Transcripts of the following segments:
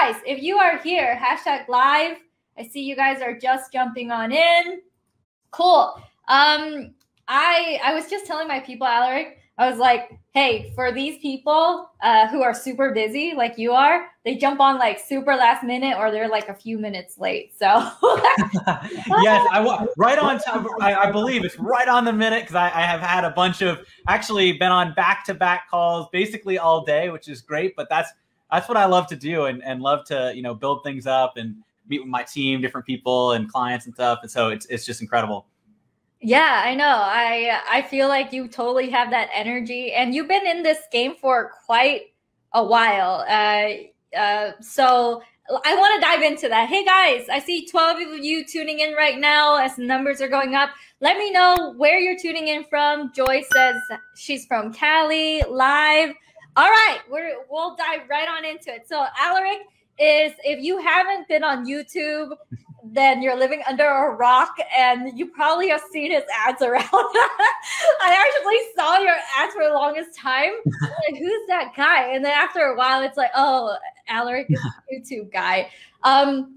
guys, if you are here, hashtag live. I see you guys are just jumping on in. Cool. I was just telling my people, Aleric, I was like, hey, for these people who are super busy like you are, they jump on like super last minute or they're like a few minutes late. So yes, right on time. I believe it's right on the minute because I have had a bunch of actually been on back-to-back calls basically all day, which is great. But that's what I love to do and love to, you know, build things up and meet with my team, different people and clients and stuff. And so it's just incredible. Yeah, I know. I feel like you totally have that energy, and you've been in this game for quite a while. So I want to dive into that. Hey guys, I see 12 of you tuning in right now as the numbers are going up. Let me know where you're tuning in from. Joy says she's from Cali, live. All right, we'll dive right on into it. So Aleric is, if you haven't been on YouTube, then you're living under a rock, and you probably have seen his ads around. I actually saw your ads for the longest time. Like, who's that guy? And then after a while, it's like, oh, Aleric is a YouTube guy.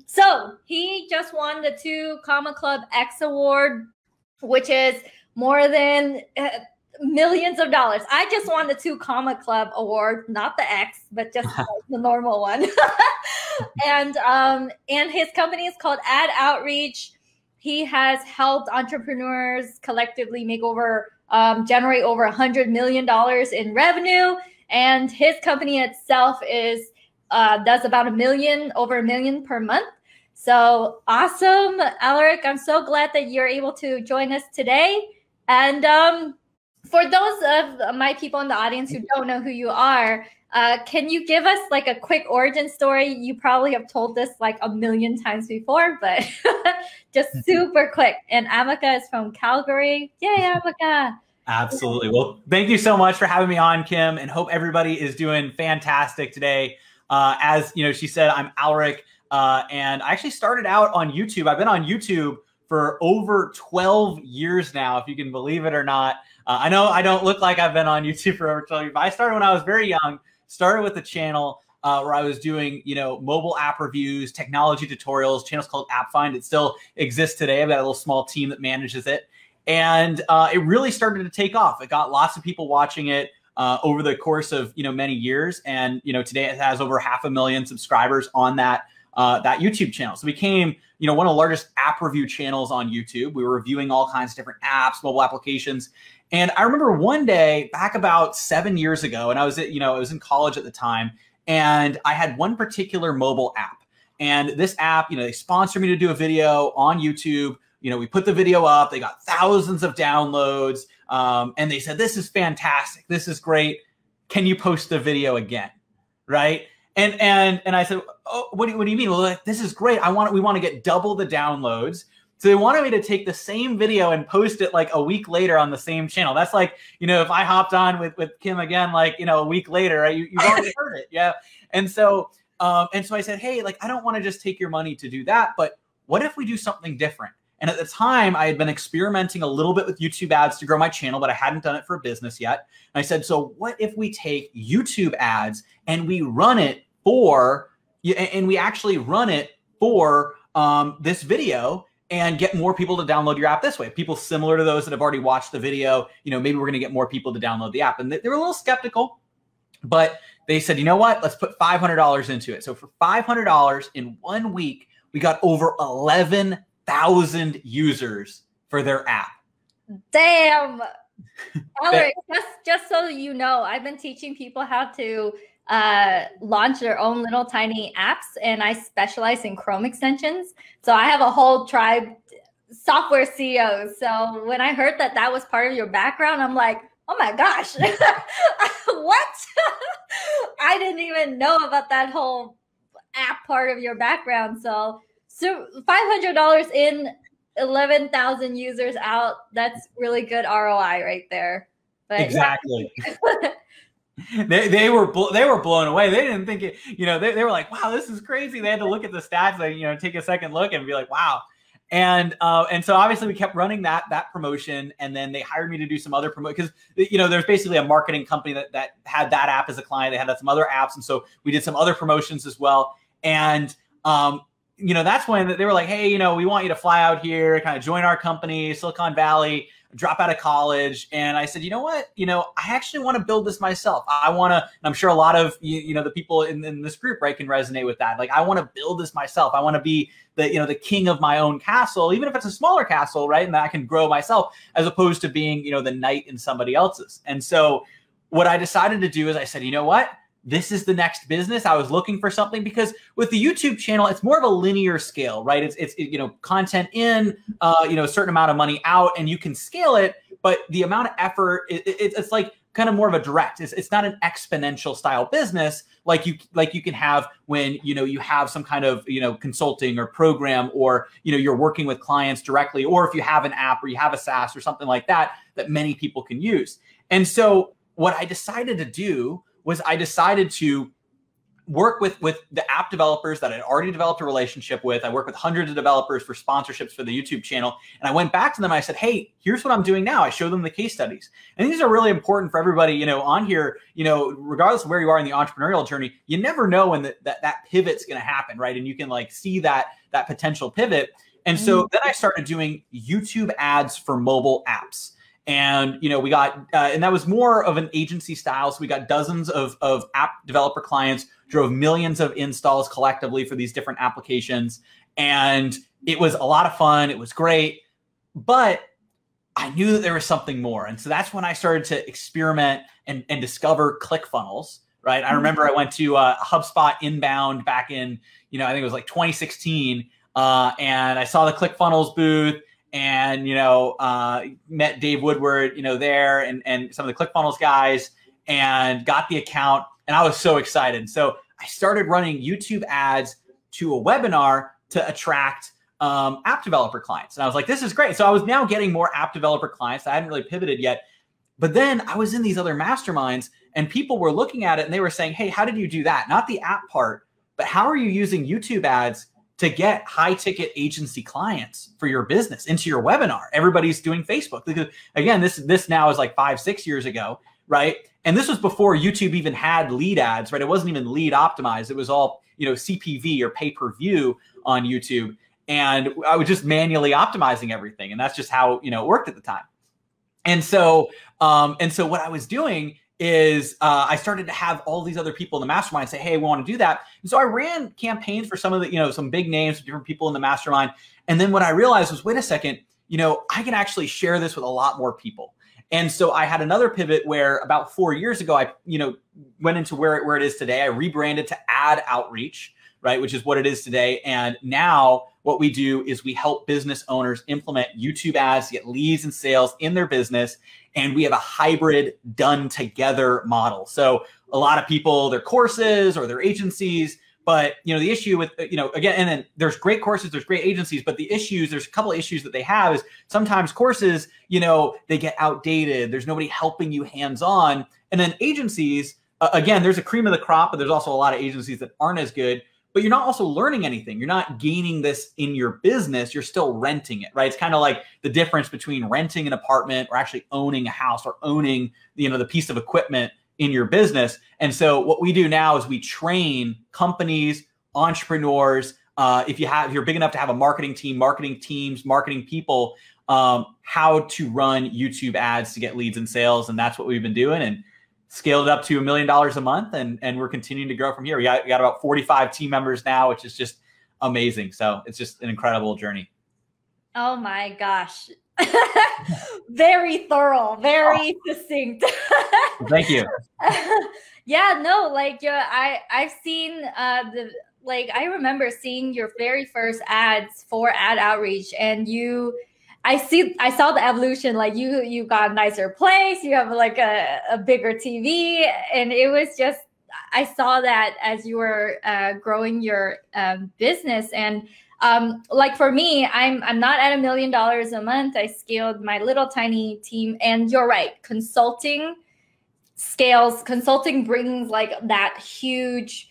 So he just won the 2 Comma Club X Award, which is more than millions of dollars. I just won the 2 Comma Club Award, not the X, but just the normal one. And his company is called Ad Outreach. He has helped entrepreneurs collectively make generate over $100 million in revenue. And his company itself is does about over $1 million per month. So awesome, Aleric. I'm so glad that you're able to join us today. And for those of my people in the audience who don't know who you are, can you give us like a quick origin story? You probably have told this like a million times before, but just super quick. And Amika is from Calgary. Yay, Amika. Absolutely. Well, thank you so much for having me on, Kim, and hope everybody is doing fantastic today. As you know, she said, I'm Aleric, and I actually started out on YouTube. I've been on YouTube for over 12 years now, if you can believe it or not. I know I don't look like I've been on YouTube for over 12 years, but I started when I was very young, started with a channel where I was doing, you know, mobile app reviews, technology tutorials, channels called AppFind. It still exists today. I've got a little small team that manages it. And it really started to take off. It got lots of people watching it over the course of, you know, many years. And, you know, today it has over 500,000 subscribers on that YouTube channel. So it became, you know, one of the largest app review channels on YouTube. We were reviewing all kinds of different apps, mobile applications. And I remember one day back about 7 years ago, and I was in college at the time, and I had one particular mobile app. And this app, you know, they sponsored me to do a video on YouTube. You know, we put the video up, they got thousands of downloads, and they said, this is fantastic. This is great. Can you post the video again? Right. And I said, oh, what do you mean? Well, like, this is great. We want to get double the downloads. So they wanted me to take the same video and post it like a week later on the same channel. That's like, you know, if I hopped on with Kim again, like, you know, a week later, right, you've already heard it. Yeah. And so I said, hey, like, I don't want to just take your money to do that, but what if we do something different? And at the time I had been experimenting a little bit with YouTube ads to grow my channel, but I hadn't done it for business yet. And I said, so what if we take YouTube ads and we run it for, and we actually run it for this video and get more people to download your app this way. People similar to those that have already watched the video, you know, maybe we're going to get more people to download the app. And they were a little skeptical, but they said, you know what, let's put $500 into it. So for $500 in 1 week, we got over 11,000 users for their app. Damn. Aleric, just so you know, I've been teaching people how to launch their own little tiny apps, and I specialize in Chrome extensions. So I have a whole tribe, software CEOs. So when I heard that that was part of your background, I'm like, oh my gosh, what? I didn't even know about that whole app part of your background. So $500 in, 11,000 users out. That's really good ROI right there. But exactly. Yeah. They were blown away. They didn't think it, you know, they were like, wow, this is crazy. They had to look at the stats, like, you know, take a second look and be like, wow. And so obviously we kept running that promotion, and then they hired me to do some other promotion because, you know, there's basically a marketing company that had that app as a client. They had some other apps. And so we did some other promotions as well. And, you know, that's when they were like, hey, you know, we want you to fly out here, kind of join our company, Silicon Valley, drop out of college. And I said, you know what, you know, I actually want to build this myself. I want to, and I'm sure a lot of, you know, the people in this group, right, can resonate with that. Like, I want to build this myself. I want to be the, you know, the king of my own castle, even if it's a smaller castle, right? And that I can grow myself, as opposed to being, you know, the knight in somebody else's. And so what I decided to do is I said, you know what? This is the next business. I was looking for something, because with the YouTube channel, it's more of a linear scale, right? It's you know, content in, you know, a certain amount of money out, and you can scale it, but the amount of effort, it's like kind of more of a direct. It's not an exponential style business like you can have when, you know, you have some kind of, you know, consulting or program, or, you know, you're working with clients directly, or if you have an app or you have a SaaS or something like that that many people can use. And so what I decided to do was I decided to work with the app developers that I'd already developed a relationship with. I work with hundreds of developers for sponsorships for the YouTube channel. And I went back to them and I said, hey, here's what I'm doing now. I showed them the case studies. And these are really important for everybody, you know, on here, you know, regardless of where you are in the entrepreneurial journey, you never know when that pivot's going to happen, right? And you can like see that potential pivot. And so then I started doing YouTube ads for mobile apps. And, you know, we got, and that was more of an agency style. So we got dozens of app developer clients, drove millions of installs collectively for these different applications. And it was a lot of fun. It was great. But I knew that there was something more. And so that's when I started to experiment and discover ClickFunnels, right? I remember I went to HubSpot Inbound back in, you know, I think it was like 2016. And I saw the ClickFunnels booth. And, you know, met Dave Woodward, you know, there and some of the ClickFunnels guys, and got the account. And I was so excited. So I started running YouTube ads to a webinar to attract app developer clients. And I was like, this is great. So I was now getting more app developer clients. I hadn't really pivoted yet. But then I was in these other masterminds, and people were looking at it and they were saying, hey, how did you do that? Not the app part, but how are you using YouTube ads to get high ticket agency clients for your business into your webinar? Everybody's doing Facebook. Because again, this now is like 5-6 years ago, right? And this was before YouTube even had lead ads, right? It wasn't even lead optimized. It was all, you know, CPV or pay per view on YouTube. And I was just manually optimizing everything. And that's just how, you know, it worked at the time. And so what I was doing is I started to have all these other people in the mastermind say, hey, we want to do that. And so I ran campaigns for some of the, you know, some big names, different people in the mastermind. And then what I realized was, wait a second, you know, I can actually share this with a lot more people. And so I had another pivot where about 4 years ago, I, you know, went into where it is today. I rebranded to Ad Outreach, right, which is what it is today. And now what we do is we help business owners implement YouTube ads to get leads and sales in their business. And we have a hybrid done together model. So a lot of people, their courses or their agencies, but, you know, the issue with, you know, again, and then there's great courses, there's great agencies, but the issues, there's a couple of issues that they have is sometimes courses, you know, they get outdated. There's nobody helping you hands-on. And then agencies, again, there's a cream of the crop, but there's also a lot of agencies that aren't as good, but you're not also learning anything. You're not gaining this in your business. You're still renting it, right? It's kind of like the difference between renting an apartment or actually owning a house or owning, you know, the piece of equipment in your business. And so what we do now is we train companies, entrepreneurs, if you're big enough to have a marketing team, marketing teams, marketing people, how to run YouTube ads to get leads and sales. And that's what we've been doing, and scaled it up to $1 million a month. And we're continuing to grow from here. We got about 45 team members now, which is just amazing. So it's just an incredible journey. Oh my gosh. Very thorough, very succinct. Thank you. Yeah, no, like I've seen I remember seeing your very first ads for Ad Outreach, and I saw the evolution. Like you got a nicer place, you have like a bigger TV, and it was just, I saw that as you were growing your business. And like for me, I'm not at $1 million a month. I scaled my little tiny team, and you're right, consulting brings like that huge,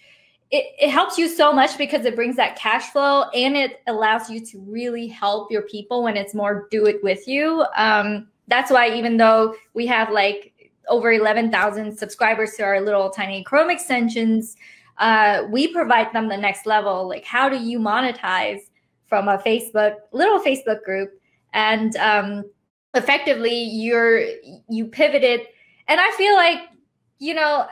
it helps you so much because it brings that cash flow, and it allows you to really help your people when it's more do it with you. That's why even though we have like over 11,000 subscribers to our little tiny Chrome extensions, we provide them the next level. Like, how do you monetize from a little Facebook group? And effectively, you pivoted. And I feel like,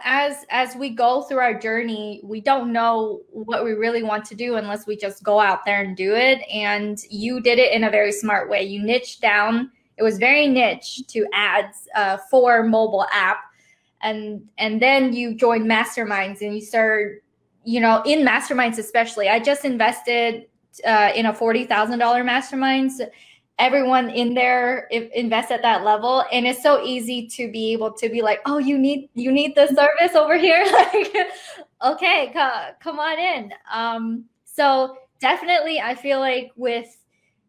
as we go through our journey, we don't know what we really want to do unless we just go out there and do it. And you did it in a very smart way. You niched down. It was very niche to ads for mobile app. And then you joined masterminds and you started, in masterminds especially. I just invested in a $40,000 mastermind. Everyone in there invests at that level, and it's so easy to be able to be like, oh, you need the service over here. Like, okay, come on in. So definitely, I feel like with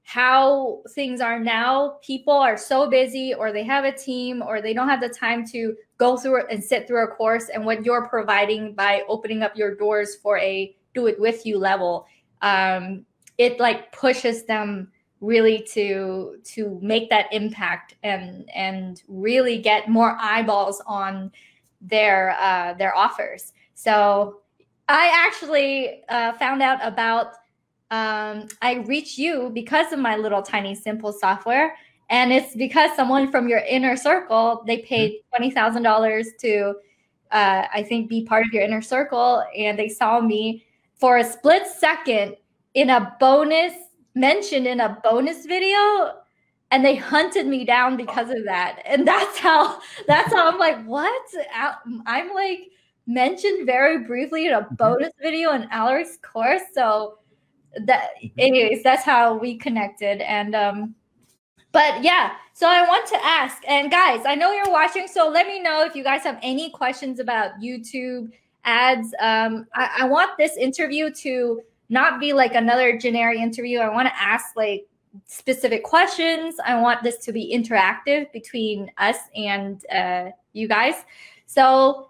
how things are now, people are so busy, or they have a team, or they don't have the time to go through it and sit through a course. And what you're providing by opening up your doors for a do it with you level, it like pushes them really to make that impact and really get more eyeballs on their offers. So I actually found out about I reached you because of my little tiny simple software, and it's because someone from your inner circle, they paid $20,000 to I think be part of your inner circle, and they saw me for a split second mentioned in a bonus video, and they hunted me down because of that. And that's how I'm like, what? I'm like mentioned very briefly in a bonus video in Aleric's course. So anyways, that's how we connected. And but yeah, so I want to ask, and guys, I know you're watching, so let me know if you guys have any questions about YouTube ads. I want this interview to not be like another generic interview. I want to ask like specific questions. I want this to be interactive between us and you guys. So,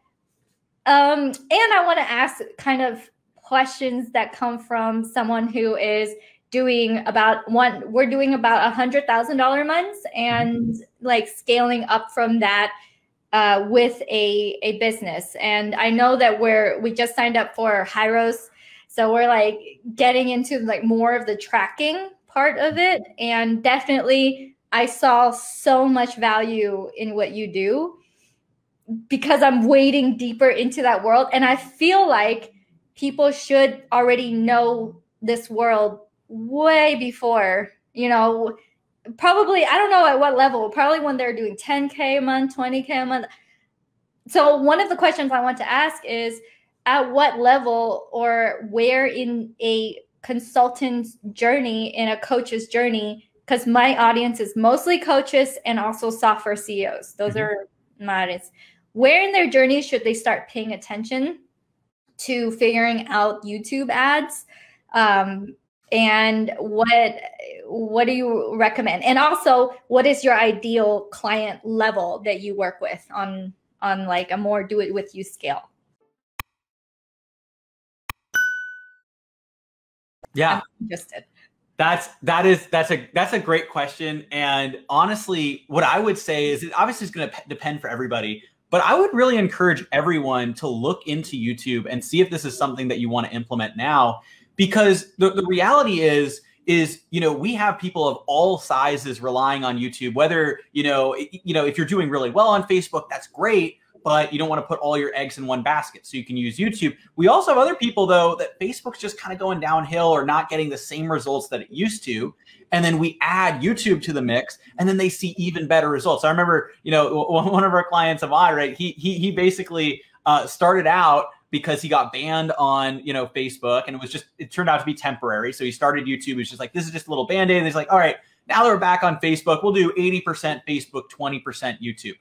and I want to ask kind of questions that come from someone who is doing we're doing about $100,000 months and like scaling up from that with a business. And I know that we just signed up for Hyros. So we're like getting into like more of the tracking part of it. And definitely I saw so much value in what you do because I'm wading deeper into that world. And I feel like people should already know this world way before, probably, I don't know at what level, probably when they're doing 10K a month, 20K a month. So one of the questions I want to ask is, at what level or where in a consultant's journey, in a coach's journey, because my audience is mostly coaches and also software CEOs. Those are my audience. Where in their journey should they start paying attention to figuring out YouTube ads? And what do you recommend? And also, what is your ideal client level that you work with on like a more do it with you scale? Yeah, I'm interested. That's a great question. And honestly, what I would say is it obviously is going to depend for everybody, but I would really encourage everyone to look into YouTube and see if this is something that you want to implement now, because the reality is, we have people of all sizes relying on YouTube, whether, if you're doing really well on Facebook, that's great, but you don't want to put all your eggs in one basket. So you can use YouTube. We also have other people, though, that Facebook's just kind of going downhill or not getting the same results that it used to. And then we add YouTube to the mix, and then they see even better results. I remember, one of our clients, Ahmad, right? He basically started out because he got banned on, Facebook, and it turned out to be temporary. So he started YouTube. It's just like, this is just a little Band-Aid. And he's like, all right, now that we're back on Facebook, we'll do 80% Facebook, 20% YouTube.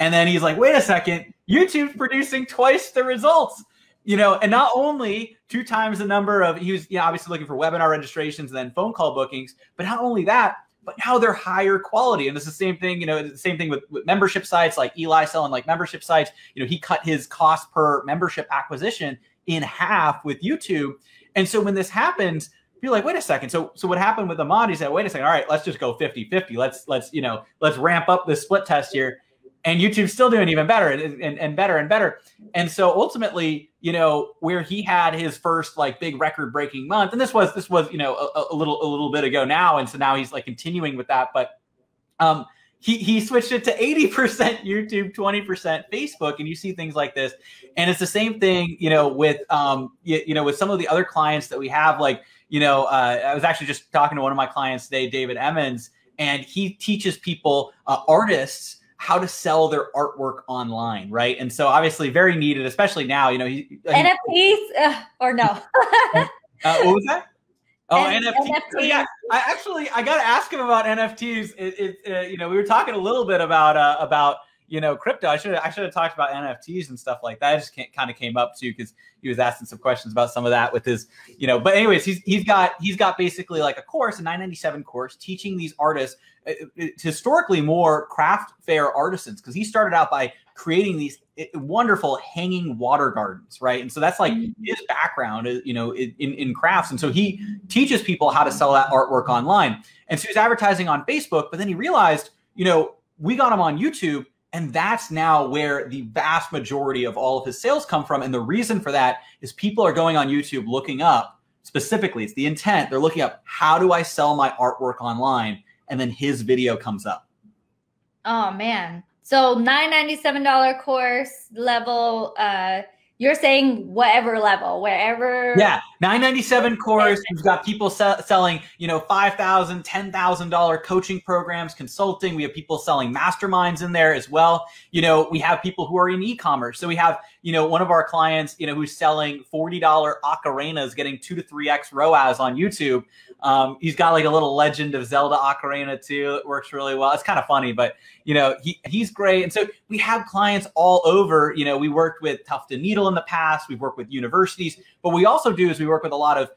And then he's like, wait a second, YouTube's producing twice the results, and not only 2 times the number of, he was obviously looking for webinar registrations and then phone call bookings, but not only that, but now they're higher quality. And it's the same thing, the same thing with membership sites like Eli selling like membership sites. He cut his cost per membership acquisition in half with YouTube. And so when this happens, you're like, wait a second. So what happened with Ahmad? He said, wait a second. All right, let's just go 50-50. Let's ramp up this split test here. and YouTube's still doing even better and better and better. And so ultimately, you know, where he had his first like big record breaking month, and this was, you know, a little bit ago now. And so now he's like continuing with that. But he switched it to 80% YouTube, 20% Facebook. And you see things like this. And it's the same thing, you know, with, you know, with some of the other clients that we have, like, you know, I was actually just talking to one of my clients today, David Emmons, and he teaches people, artists, how to sell their artwork online, right? And so obviously very needed, especially now, you know. NFTs or no? What was that? Oh, NFTs. NFTs. Yeah, I got to ask him about NFTs. You know, we were talking a little bit about you know, crypto. I should have talked about NFTs and stuff like that. I just kind of came up too because he was asking some questions about some of that with his, you know. But anyways, he's got basically like a course, a $9.97 course, teaching these artists, historically more craft fair artisans, because he started out by creating these wonderful hanging water gardens, right? And so that's like his background, you know, in crafts. And so he teaches people how to sell that artwork online. And so he's advertising on Facebook, but then he realized, you know, we got him on YouTube. And that's now where the vast majority of all of his sales come from. And the reason for that is people are going on YouTube looking up, specifically, it's the intent. They're looking up, how do I sell my artwork online? And then his video comes up. Oh, man. So $997 course level, you're saying whatever level, wherever. Yeah, $997 course. We've got people selling, you know, $5,000, $10,000 coaching programs, consulting. We have people selling masterminds in there as well. You know, we have people who are in e-commerce. So we have, you know, one of our clients, you know, who's selling $40 ocarinas, getting 2 to 3x ROAS on YouTube. He's got like a little Legend of Zelda ocarina too. It works really well. It's kind of funny, but you know, he's great. And so we have clients all over. You know, we worked with Tufted Needle in the past. We've worked with universities. But what we also do is we work with a lot of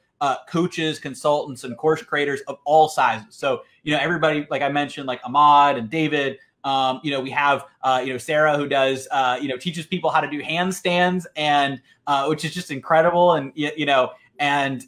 coaches, consultants, and course creators of all sizes. So, you know, everybody, like I mentioned, like Ahmad and David. You know, we have, you know, Sarah, who does, you know, teaches people how to do handstands, and which is just incredible. And, you know, and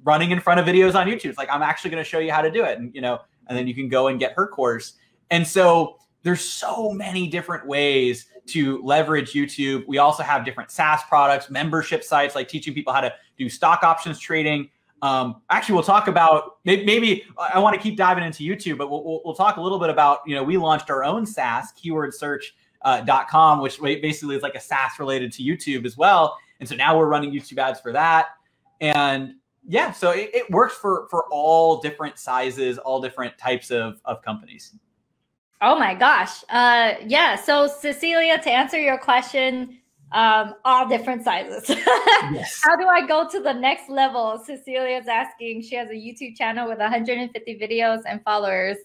running in front of videos on YouTube. It's like, I'm actually going to show you how to do it. And, you know, and then you can go and get her course. And so there's so many different ways to leverage YouTube. We also have different SaaS products, membership sites, like teaching people how to do stock options trading. Actually, we'll talk about, maybe I want to keep diving into YouTube, but we'll talk a little bit about, you know, we launched our own SaaS, keywordsearch.com, which basically is like a SaaS related to YouTube as well. And so now we're running YouTube ads for that. And yeah, so it works for all different sizes, all different types of companies. Oh my gosh. Yeah. So Cecilia, to answer your question, all different sizes. Yes. How do I go to the next level? Cecilia's asking. She has a YouTube channel with 150 videos and followers.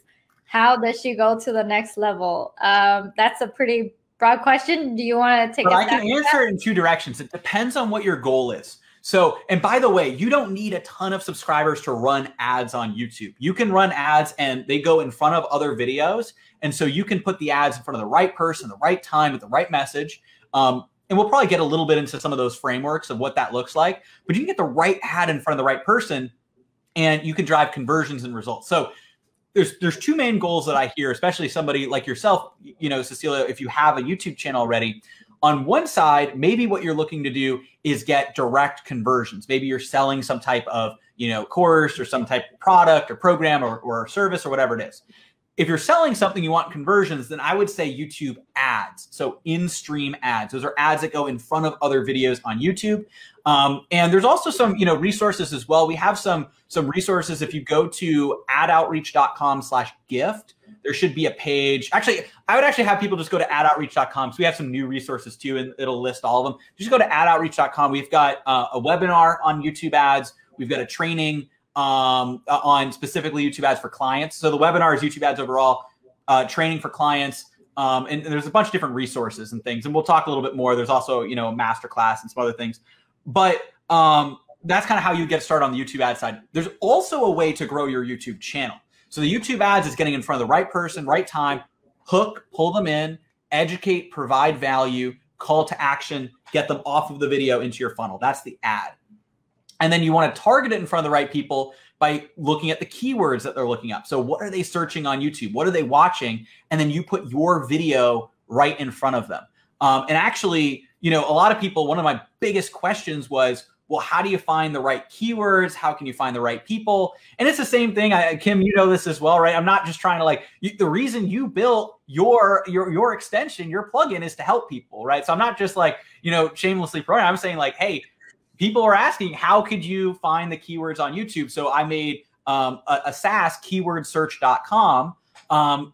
How does she go to the next level? That's a pretty broad question. Do you want to take? I can answer it in two directions. It depends on what your goal is. So, and by the way, you don't need a ton of subscribers to run ads on YouTube. You can run ads and they go in front of other videos. And so you can put the ads in front of the right person, the right time, with the right message. And we'll probably get a little bit into some of those frameworks of what that looks like. But you can get the right ad in front of the right person, and you can drive conversions and results. So there's two main goals that I hear, especially somebody like yourself, you know, Cecilia, if you have a YouTube channel already. On one side, maybe what you're looking to do is get direct conversions. Maybe you're selling some type of, you know, course or some type of product or program or service or whatever it is. If you're selling something, you want conversions, then I would say YouTube ads. So in-stream ads. Those are ads that go in front of other videos on YouTube. And there's also some, you know, resources as well. We have some resources. If you go to adoutreach.com/gift, there should be a page. Actually, I would actually have people just go to adoutreach.com. So we have some new resources too, and it'll list all of them. Just go to adoutreach.com. We've got a webinar on YouTube ads. We've got a training on specifically YouTube ads for clients. So the webinar is YouTube ads overall, training for clients. And there's a bunch of different resources and things. And we'll talk a little bit more. There's also, you know, a masterclass and some other things. But that's kind of how you get started on the YouTube ad side. There's also a way to grow your YouTube channel. So the YouTube ads is getting in front of the right person, right time, hook, pull them in, educate, provide value, call to action, get them off of the video into your funnel. That's the ad. And then you want to target it in front of the right people by looking at the keywords that they're looking up. So what are they searching on YouTube? What are they watching? And then you put your video right in front of them. And actually, you know, a lot of people, one of my biggest questions was, well, how do you find the right keywords? How can you find the right people? And it's the same thing. Kim, you know this as well, right? I'm not just trying to like, the reason you built your extension, your plugin is to help people, right? So I'm not just like, you know, shamelessly promoting. I'm saying like, hey, people are asking, how could you find the keywords on YouTube? So I made a SaaS, keywordsearch.com,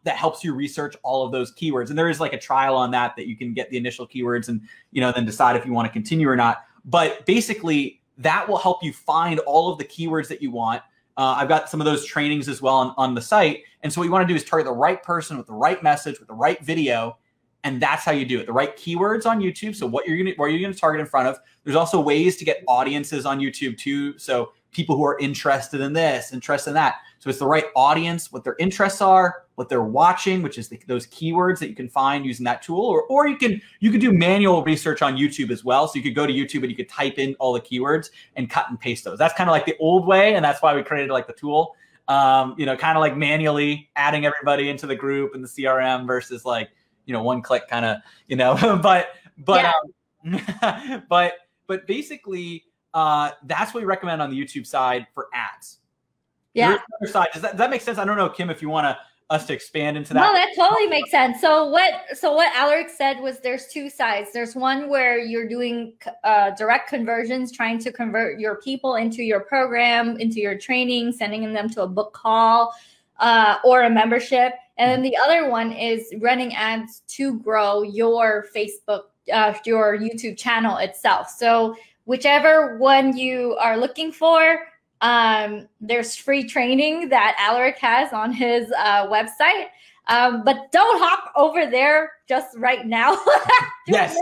that helps you research all of those keywords. And there is like a trial on that you can get the initial keywords and, you know, then decide if you want to continue or not. But basically, that will help you find all of the keywords that you want. I've got some of those trainings as well on the site. And so what you want to do is target the right person with the right message, with the right video. And that's how you do it. The right keywords on YouTube. So what you're going to target in front of. There's also ways to get audiences on YouTube too. So people who are interested in this, interested in that. So it's the right audience, what their interests are, what they're watching, which is those keywords that you can find using that tool. Or you can do manual research on YouTube as well. So you could go to YouTube and you could type in all the keywords and cut and paste those. That's kind of like the old way. And that's why we created like the tool, you know, kind of like manually adding everybody into the group and the CRM versus like, you know, one click kind of, you know, but basically that's what we recommend on the YouTube side for ads. Yeah. Your side, does that make sense? I don't know, Kim, if you want us to expand into that. No, that totally makes sense. So what Aleric said was there's two sides. There's one where you're doing direct conversions, trying to convert your people into your program, into your training, sending them to a book call or a membership. And then the other one is running ads to grow your Facebook, your YouTube channel itself. So whichever one you are looking for, there's free training that Aleric has on his website. But don't hop over there just right now. Yes.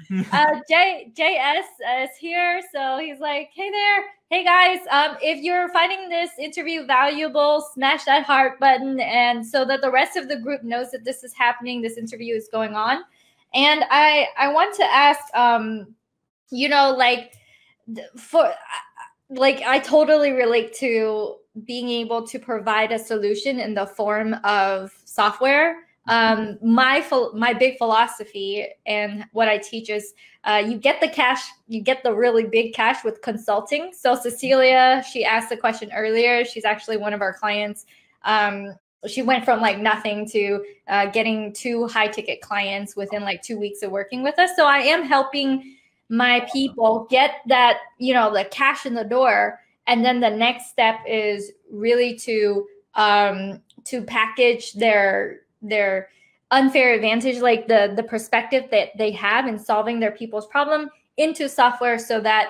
JS is here. So he's like, hey there. Hey guys, if you're finding this interview valuable, smash that heart button, and so that the rest of the group knows that this is happening, this interview is going on. And I want to ask, you know, like I totally relate to being able to provide a solution in the form of software. My big philosophy and what I teach is you get the cash, you get the really big cash with consulting. So Cecilia, she asked the question earlier. She's actually one of our clients. She went from like nothing to getting 2 high ticket clients within like 2 weeks of working with us. So I am helping my people get that, you know, the cash in the door. And then the next step is really to package their unfair advantage, like the perspective that they have in solving their people's problem into software so that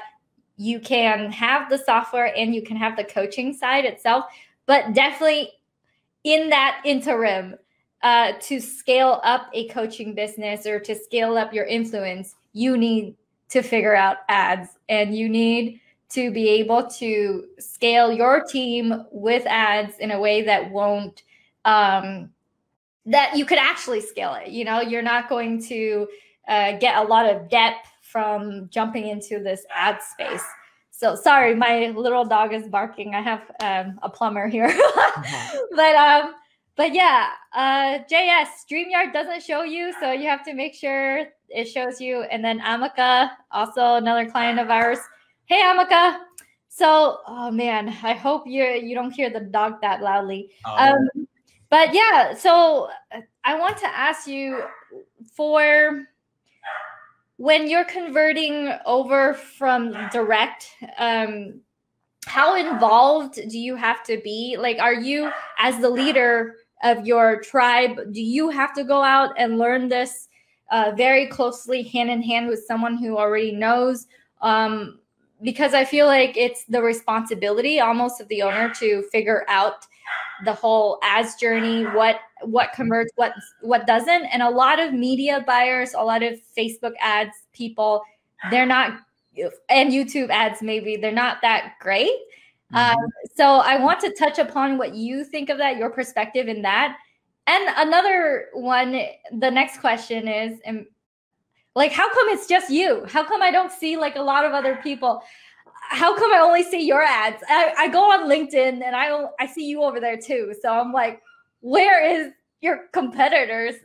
you can have the software and you can have the coaching side itself. But definitely in that interim, to scale up a coaching business or to scale up your influence, you need to figure out ads, and you need to be able to scale your team with ads in a way that won't, that you could actually scale it. You know, you're not going to get a lot of depth from jumping into this ad space. So sorry, my little dog is barking. I have a plumber here, but yeah, JS, StreamYard doesn't show you, so you have to make sure it shows you. And then Amaka, also another client of ours. Hey, Amaka. So, oh man, I hope you don't hear the dog that loudly. But yeah, so I want to ask you, for when you're converting over from direct, how involved do you have to be? Like, are you, as the leader of your tribe, do you have to go out and learn this very closely, hand in hand with someone who already knows? Because I feel like it's the responsibility almost of the owner to figure out the whole ads journey, what converts, what doesn't. And a lot of media buyers, a lot of Facebook ads people, they're not, and YouTube ads maybe, they're not that great. So I want to touch upon what you think of that, your perspective in that. And another one, the next question is, like, how come it's just you? How come I don't see like a lot of other people? How come I only see your ads? I go on LinkedIn and I see you over there too. So I'm like, where is your competitors?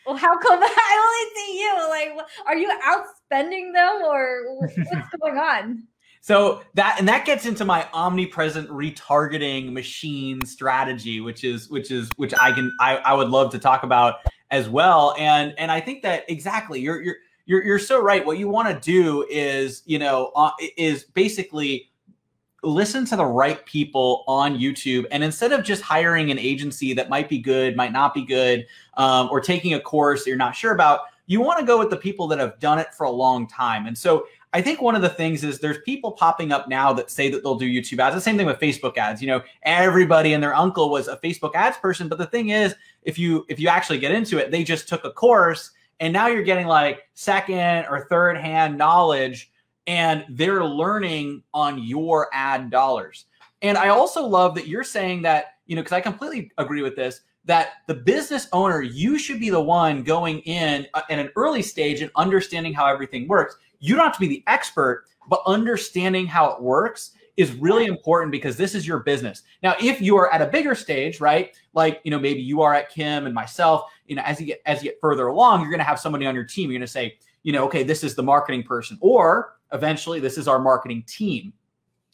Well, how come I only see you? Like, are you outspending them, or what's going on? So that gets into my omnipresent retargeting machine strategy, which I would love to talk about as well. And I think that exactly you're so right. What you want to do is, is basically listen to the right people on YouTube. And instead of just hiring an agency that might be good, might not be good, or taking a course that you're not sure about, you want to go with the people that have done it for a long time. And so I think one of the things is there's people popping up now that say that they'll do YouTube ads. The same thing with Facebook ads. Everybody and their uncle was a Facebook ads person. But the thing is, if you actually get into it, they just took a course and now you're getting like second or third hand knowledge, and they're learning on your ad dollars. And I also love that you're saying that, because I completely agree with this, that the business owner, you should be the one going in an early stage and understanding how everything works. You don't have to be the expert, but understanding how it works is really important because this is your business. Now, if you are at a bigger stage, right? Like, maybe you are at Kim and myself, as you get further along, you're going to have somebody on your team. You're going to say, okay, this is the marketing person, or eventually this is our marketing team.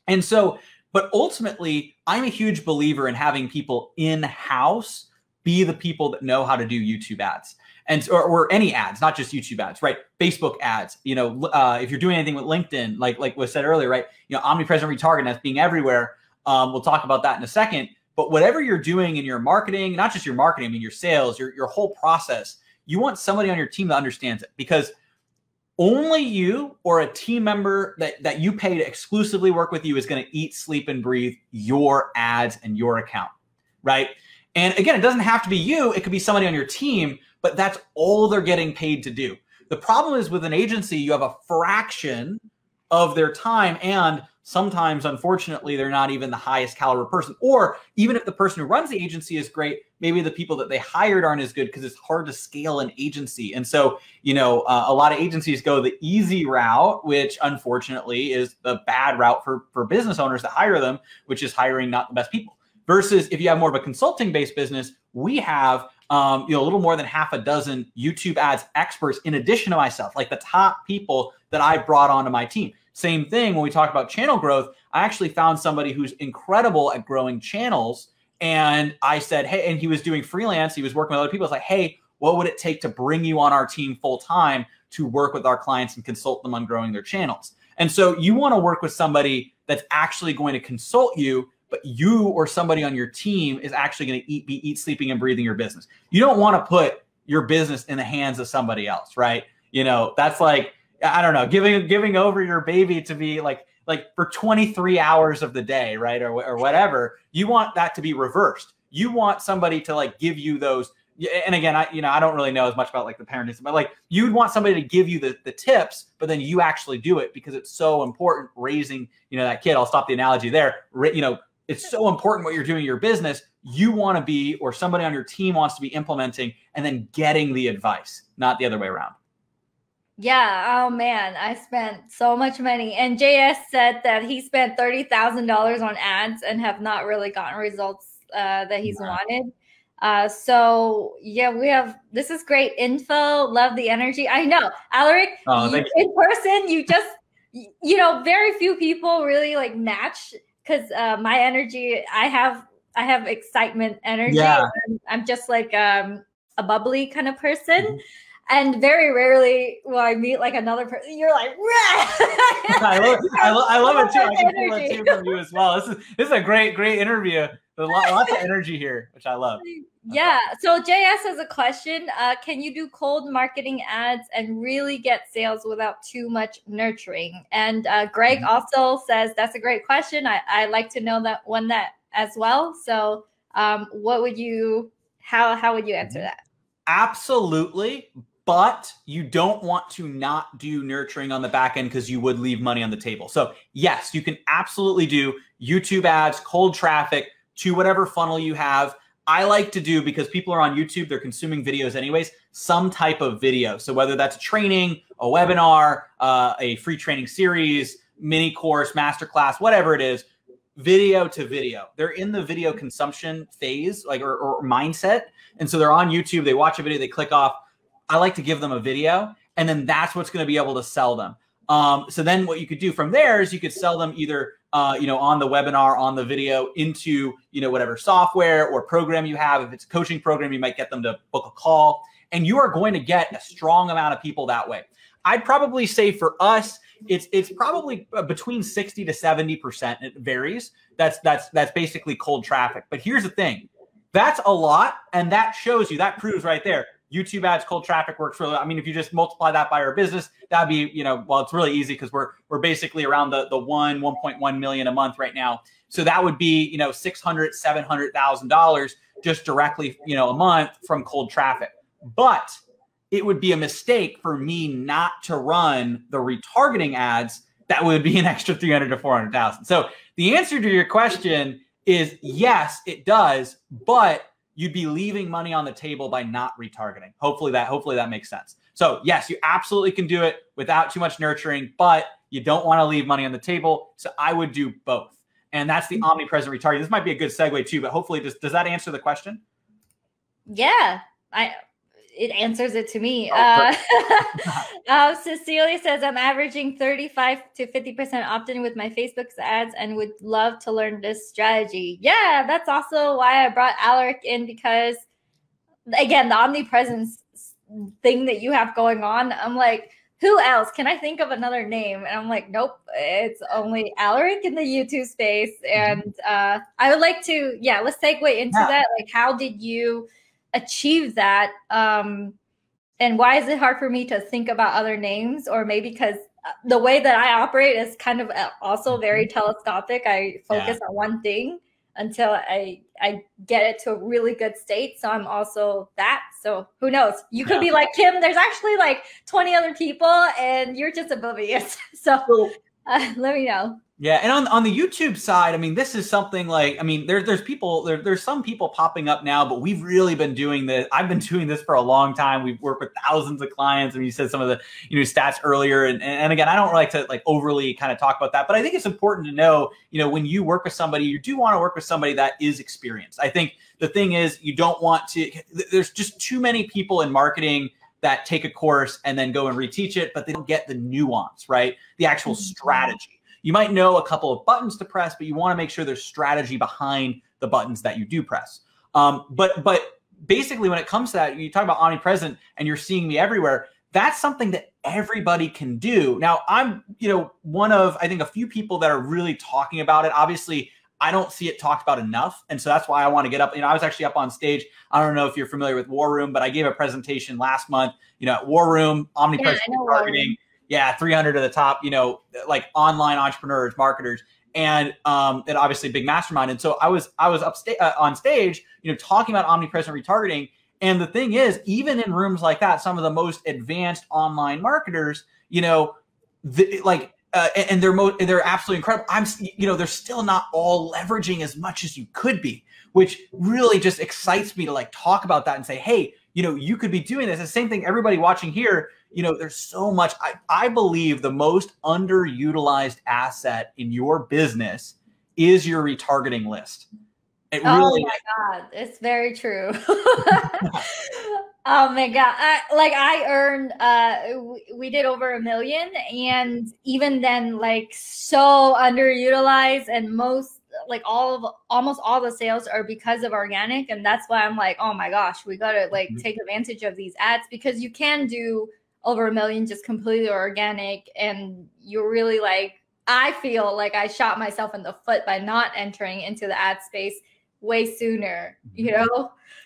And so, but ultimately, I'm a huge believer in having people in-house be the people that know how to do YouTube ads. And or any ads, not just YouTube ads, right? Facebook ads. If you're doing anything with LinkedIn, like was said earlier, right? Omnipresent retargeting, that's being everywhere. We'll talk about that in a second. But whatever you're doing in your marketing, not just your marketing, I mean your sales, your whole process, you want somebody on your team that understands it, because only you or a team member that you pay to exclusively work with you is going to eat, sleep, and breathe your ads and your account, right? And again, it doesn't have to be you. It could be somebody on your team, but that's all they're getting paid to do. The problem is with an agency, you have a fraction of their time, and sometimes, unfortunately, they're not even the highest caliber person. Or even if the person who runs the agency is great, maybe the people that they hired aren't as good because it's hard to scale an agency. And so, a lot of agencies go the easy route, which unfortunately is the bad route for business owners that hire them, which is hiring not the best people. Versus if you have more of a consulting-based business, we have a little more than half a dozen YouTube ads experts in addition to myself, like the top people that I brought onto my team. Same thing when we talk about channel growth. I actually found somebody who's incredible at growing channels. And I said, hey, and he was doing freelance. He was working with other people. I was like, hey, what would it take to bring you on our team full time to work with our clients and consult them on growing their channels? And so you want to work with somebody that's actually going to consult you, but you or somebody on your team is actually going to eat, sleeping, and breathing your business. You don't want to put your business in the hands of somebody else, right? That's like, I don't know, giving over your baby to be like for 23 hours of the day, right? Or whatever. You want that to be reversed. You want somebody to like give you those. And again, I don't really know as much about like the parenting, but like you'd want somebody to give you the tips, but then you actually do it, because it's so important raising, that kid. I'll stop the analogy there. It's so important what you're doing in your business. You want to be, or somebody on your team wants to be implementing and then getting the advice, not the other way around. Yeah. Oh man, I spent so much money. And JS said that he spent $30,000 on ads and have not really gotten results that he's wanted. So yeah, this is great info. Love the energy. I know, Aleric, in person, you just, very few people really like match, because my energy, I have excitement energy. Yeah. I'm just like a bubbly kind of person. Mm-hmm. And very rarely will I meet like another person. You're like, I love it too. I can feel it too from you as well. This is a great interview. There's lots of energy here, which I love. Yeah. So JS has a question. Can you do cold marketing ads and really get sales without too much nurturing? And Greg also says that's a great question. I like to know that as well. So how would you answer that? Absolutely. But you don't want to not do nurturing on the back end, because you would leave money on the table. So yes, you can absolutely do YouTube ads, cold traffic to whatever funnel you have. I like to do, because people are on YouTube, they're consuming videos anyways, some type of video. So whether that's a training, a webinar, a free training series, mini course, masterclass, whatever it is, video to video. They're in the video consumption phase, or mindset. And so they're on YouTube, they watch a video, they click off. I like to give them a video, and then that's what's going to be able to sell them. So then what you could do from there is you could sell them either, on the webinar, on the video, into, whatever software or program you have. If it's a coaching program, you might get them to book a call, and you are going to get a strong amount of people that way. I'd probably say for us, it's probably between 60 to 70%. It varies. That's basically cold traffic. But here's the thing. That's a lot. And that shows you, that proves right there. YouTube ads, cold traffic works really. I mean, if you just multiply that by our business, that'd be, well, it's really easy because we're basically around the 1.1 million a month right now. So that would be, $600,000, $700,000 just directly, a month from cold traffic. But it would be a mistake for me not to run the retargeting ads. That would be an extra 300 to 400,000. So the answer to your question is yes, it does, but you'd be leaving money on the table by not retargeting. Hopefully that makes sense. So yes, you absolutely can do it without too much nurturing, but you don't want to leave money on the table. So I would do both. And that's the omnipresent retargeting. This might be a good segue too, but hopefully does that answer the question? Yeah, it answers it to me. Cecilia says, I'm averaging 35 to 50% opt-in with my Facebook ads and would love to learn this strategy. Yeah, that's also why I brought Aleric in, because, again, the omnipresence thing that you have going on, I'm like, who else? Can I think of another name? And I'm like, nope, it's only Aleric in the YouTube space. And I would like to, let's segue into that. Like, how did you achieve that? And why is it hard for me to think about other names? Or maybe because the way that I operate is kind of also very telescopic. I focus on one thing until I get it to a really good state. So I'm also that. So who knows? You could be like, Kim, there's actually like 20 other people and you're just oblivious. So let me know. Yeah. And on the YouTube side, I mean, this is something like, I mean, there's some people popping up now, but we've really been doing this. I've been doing this for a long time. We've worked with thousands of clients, and you said some of the, stats earlier. And again, I don't like to like overly kind of talk about that, but I think it's important to know, when you work with somebody, you do want to work with somebody that is experienced. I think the thing is, you don't want to, there's just too many people in marketing that take a course and then go and reteach it, but they don't get the nuance, right? The actual strategy. You might know a couple of buttons to press, but you want to make sure there's strategy behind the buttons that you do press. But basically, when it comes to that, you talk about omnipresent and you're seeing me everywhere. That's something that everybody can do. Now, I'm one of, I think, a few people that are really talking about it. Obviously, I don't see it talked about enough. And so that's why I want to get up. I was actually up on stage. I don't know if you're familiar with War Room, but I gave a presentation last month, at War Room, omnipresent targeting. Yeah, 300 to the top, like online entrepreneurs, marketers, and obviously big mastermind. And so I was on stage, talking about omnipresent retargeting. And the thing is, even in rooms like that, some of the most advanced online marketers, and they're absolutely incredible. They're still not all leveraging as much as you could be, which really just excites me to like talk about that and say, hey, you could be doing this. The same thing, everybody watching here, there's so much. I believe the most underutilized asset in your business is your retargeting list. It really my God, it's very true. Oh my God. I earned, we did over 1 million, and even then, like, so underutilized, and almost all the sales are because of organic. And that's why I'm like, oh my gosh, we got to like take advantage of these ads, because you can do over 1 million just completely organic. And you're really like, I feel like I shot myself in the foot by not entering into the ad space way sooner,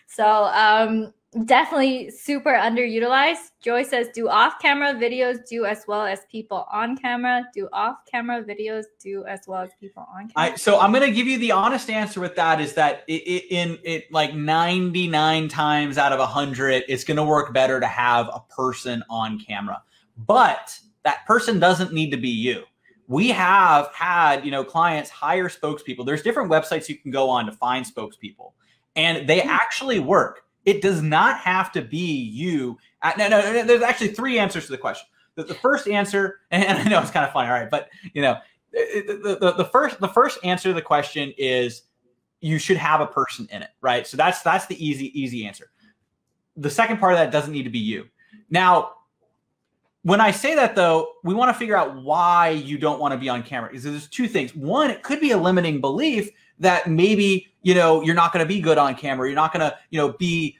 So definitely super underutilized. Joy says, do off-camera videos do as well as people on camera? Do off-camera videos do as well as people on camera? So I'm going to give you the honest answer with that, is that it like 99 times out of 100, it's going to work better to have a person on camera. But that person doesn't need to be you. We have had, clients hire spokespeople. There's different websites you can go on to find spokespeople, and they actually work. It does not have to be you. No, there's actually 3 answers to the question. The first answer, and I know it's kind of funny, all right, but the first answer to the question is you should have a person in it, right? So that's the easy answer. The second part of that doesn't need to be you. Now, when I say that, though, we want to figure out why you don't want to be on camera. Because there's two things. One, it could be a limiting belief that maybe, you're not going to be good on camera. You're not going to, be,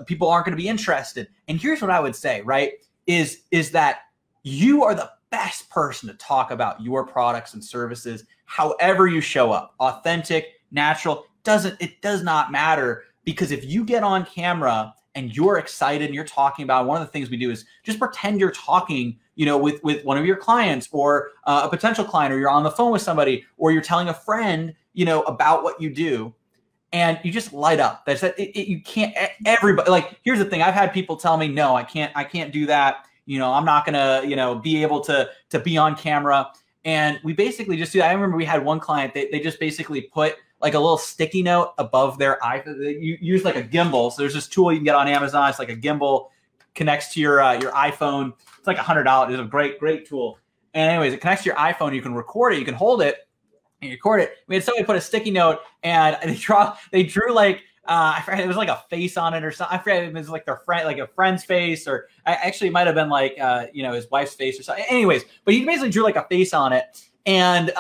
people aren't going to be interested. And here's what I would say, right, is that you are the best person to talk about your products and services, however you show up, authentic, natural, it does not matter. Because if you get on camera and you're excited and you're talking about, one of the things we do is just pretend you're talking, with one of your clients or a potential client, or you're on the phone with somebody, or you're telling a friend, about what you do, and you just light up. That's it. You can't, everybody, like, here's the thing. I've had people tell me, no, I can't do that. I'm not gonna, be able to be on camera. And we basically just do that. I remember we had one client, they just basically put like a little sticky note above their iPhone. You use like a gimbal. So there's this tool you can get on Amazon. It's like a gimbal, connects to your iPhone. It's like $100. It's a great tool. And anyways, it connects to your iPhone. You can record it. You can hold it and record it. We had somebody put a sticky note, and they drew like, I forget, it was like a face on it or something. I forget, it was like their friend, like a friend's face, or actually it might have been like, his wife's face or something. Anyways, but he basically drew like a face on it, and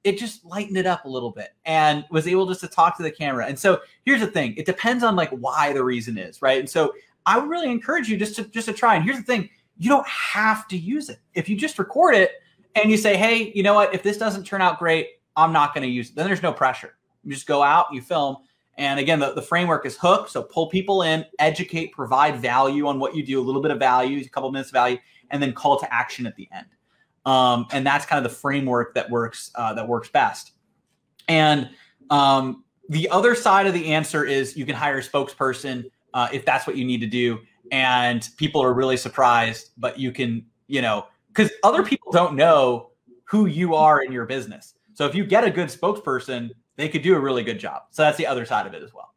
it just lightened it up a little bit and was able just to talk to the camera. And so here's the thing. It depends on like why the reason is, right? And so I would really encourage you just to try. And here's the thing. You don't have to use it. If you just record it and you say, hey, you know what? If this doesn't turn out great, I'm not going to use it. Then there's no pressure. You just go out, you film. And again, the framework is hook. So pull people in, educate, provide value on what you do, a little bit of value, a couple minutes of value, and then call to action at the end. And that's kind of the framework that works best. And the other side of the answer is you can hire a spokesperson if that's what you need to do. And people are really surprised, but you can, because other people don't know who you are in your business. So if you get a good spokesperson, they could do a really good job. So that's the other side of it as well.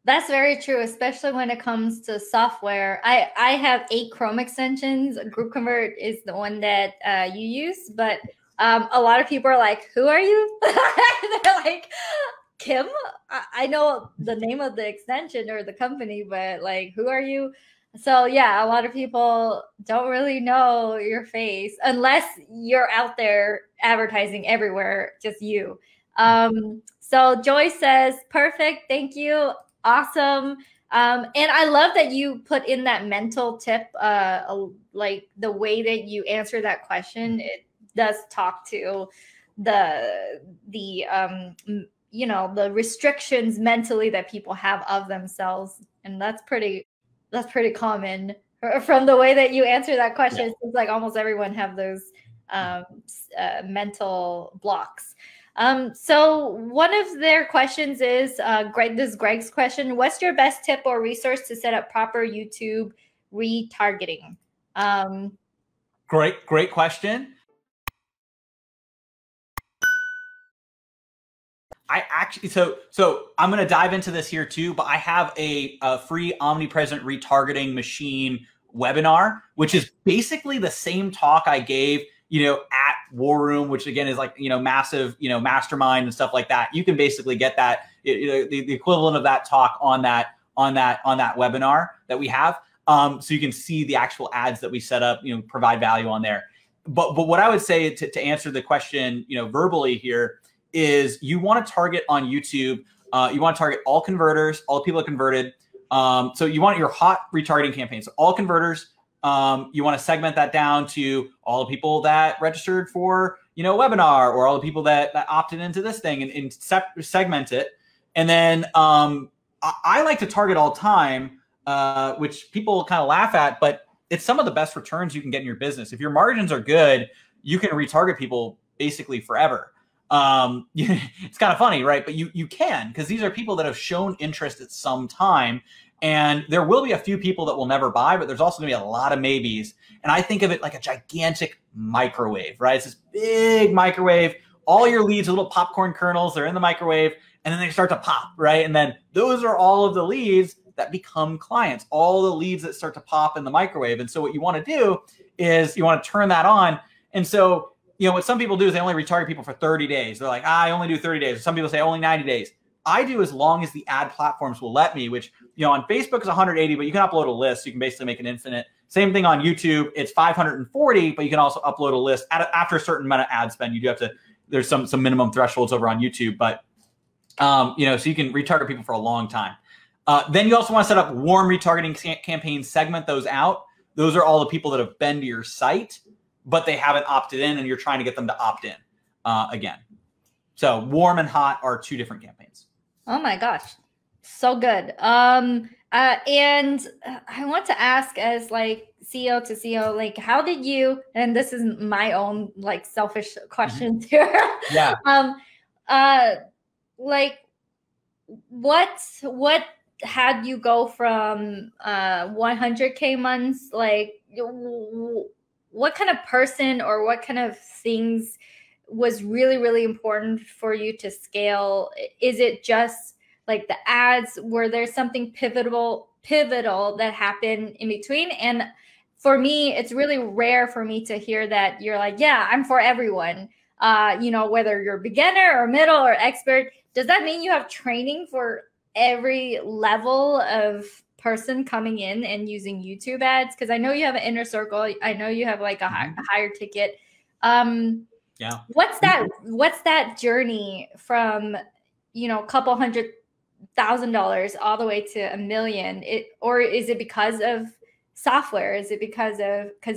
That's very true, especially when it comes to software. I have 8 Chrome extensions. GroupConvert is the one that you use, but a lot of people are like, who are you? They're like, Kim? I know the name of the extension or the company, but like, who are you? So yeah, a lot of people don't really know your face unless you're out there advertising everywhere, just you. So Joy says, perfect. Thank you. Awesome. And I love that you put in that mental tip, like the way that you answer that question. It does talk to the restrictions mentally that people have of themselves. And that's pretty common from the way that you answer that question. Yeah. It seems like almost everyone have those mental blocks. So one of their questions is, Greg's question, what's your best tip or resource to set up proper YouTube retargeting? Great question. I actually, so I'm going to dive into this here too, but I have a free omnipresent retargeting machine webinar, which is basically the same talk I gave, at War Room, which again is like, massive, mastermind and stuff like that. You can basically get that, the equivalent of that talk on that webinar that we have. So you can see the actual ads that we set up, provide value on there. But what I would say to answer the question, verbally here is you want to target on YouTube. You want to target all converters, all people that converted. So you want your hot retargeting campaigns, so all converters. You want to segment that down to all the people that registered for, a webinar, or all the people that opted into this thing, and segment it. And then I like to target all time, which people kind of laugh at, but it's some of the best returns you can get in your business. If your margins are good, you can retarget people basically forever. It's kind of funny, right? But you can, because these are people that have shown interest at some time. And there will be a few people that will never buy, but there's also going to be a lot of maybes. And I think of it like a gigantic microwave, right? It's this big microwave. All your leads are little popcorn kernels. They're in the microwave, and then they start to pop, right? And then those are all of the leads that become clients, all the leads that start to pop in the microwave. And so what you want to do is you want to turn that on. And so, what some people do is they only retarget people for 30 days. They're like, I only do 30 days. Some people say only 90 days. I do as long as the ad platforms will let me, which, you know, on Facebook is 180, but you can upload a list. You can basically make an infinite. Same thing on YouTube. It's 540, but you can also upload a list after a certain amount of ad spend. You do have to, there's some minimum thresholds over on YouTube, but, you know, so you can retarget people for a long time. Then you also want to set up warm retargeting campaigns, segment those out. Those are all the people that have been to your site, but they haven't opted in, and you're trying to get them to opt in again. So warm and hot are two different campaigns. Oh my gosh, so good. And I want to ask, as like CEO to CEO, like how did you? And this is my own like selfish questions here. Yeah. Like what had you go from 100K months? Like what kind of person or what kind of things was really, really important for you to scale? Is it just like the ads? Were there something pivotal that happened in between? And for me, it's really rare for me to hear that you're like, yeah, I'm for everyone. You know, whether you're beginner or middle or expert, does that mean you have training for every level of person coming in and using YouTube ads? Because I know you have an inner circle. I know you have like a higher ticket. Yeah. What's that journey from, you know, a couple $100,000 all the way to $1 million? Or is it because of software? Is it because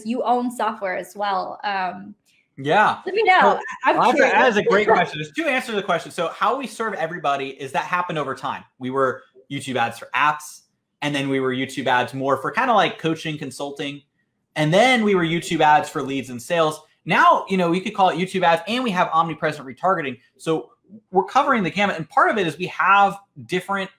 you own software as well? Yeah. Let me know. That is a great question. There's two answers to the question. So how we serve everybody is that happened over time. We were YouTube ads for apps, and then we were YouTube ads more for kind of like coaching, consulting. And then we were YouTube ads for leads and sales. Now, you know, we could call it YouTube ads, and we have omnipresent retargeting. So we're covering the gamut. And part of it is we have different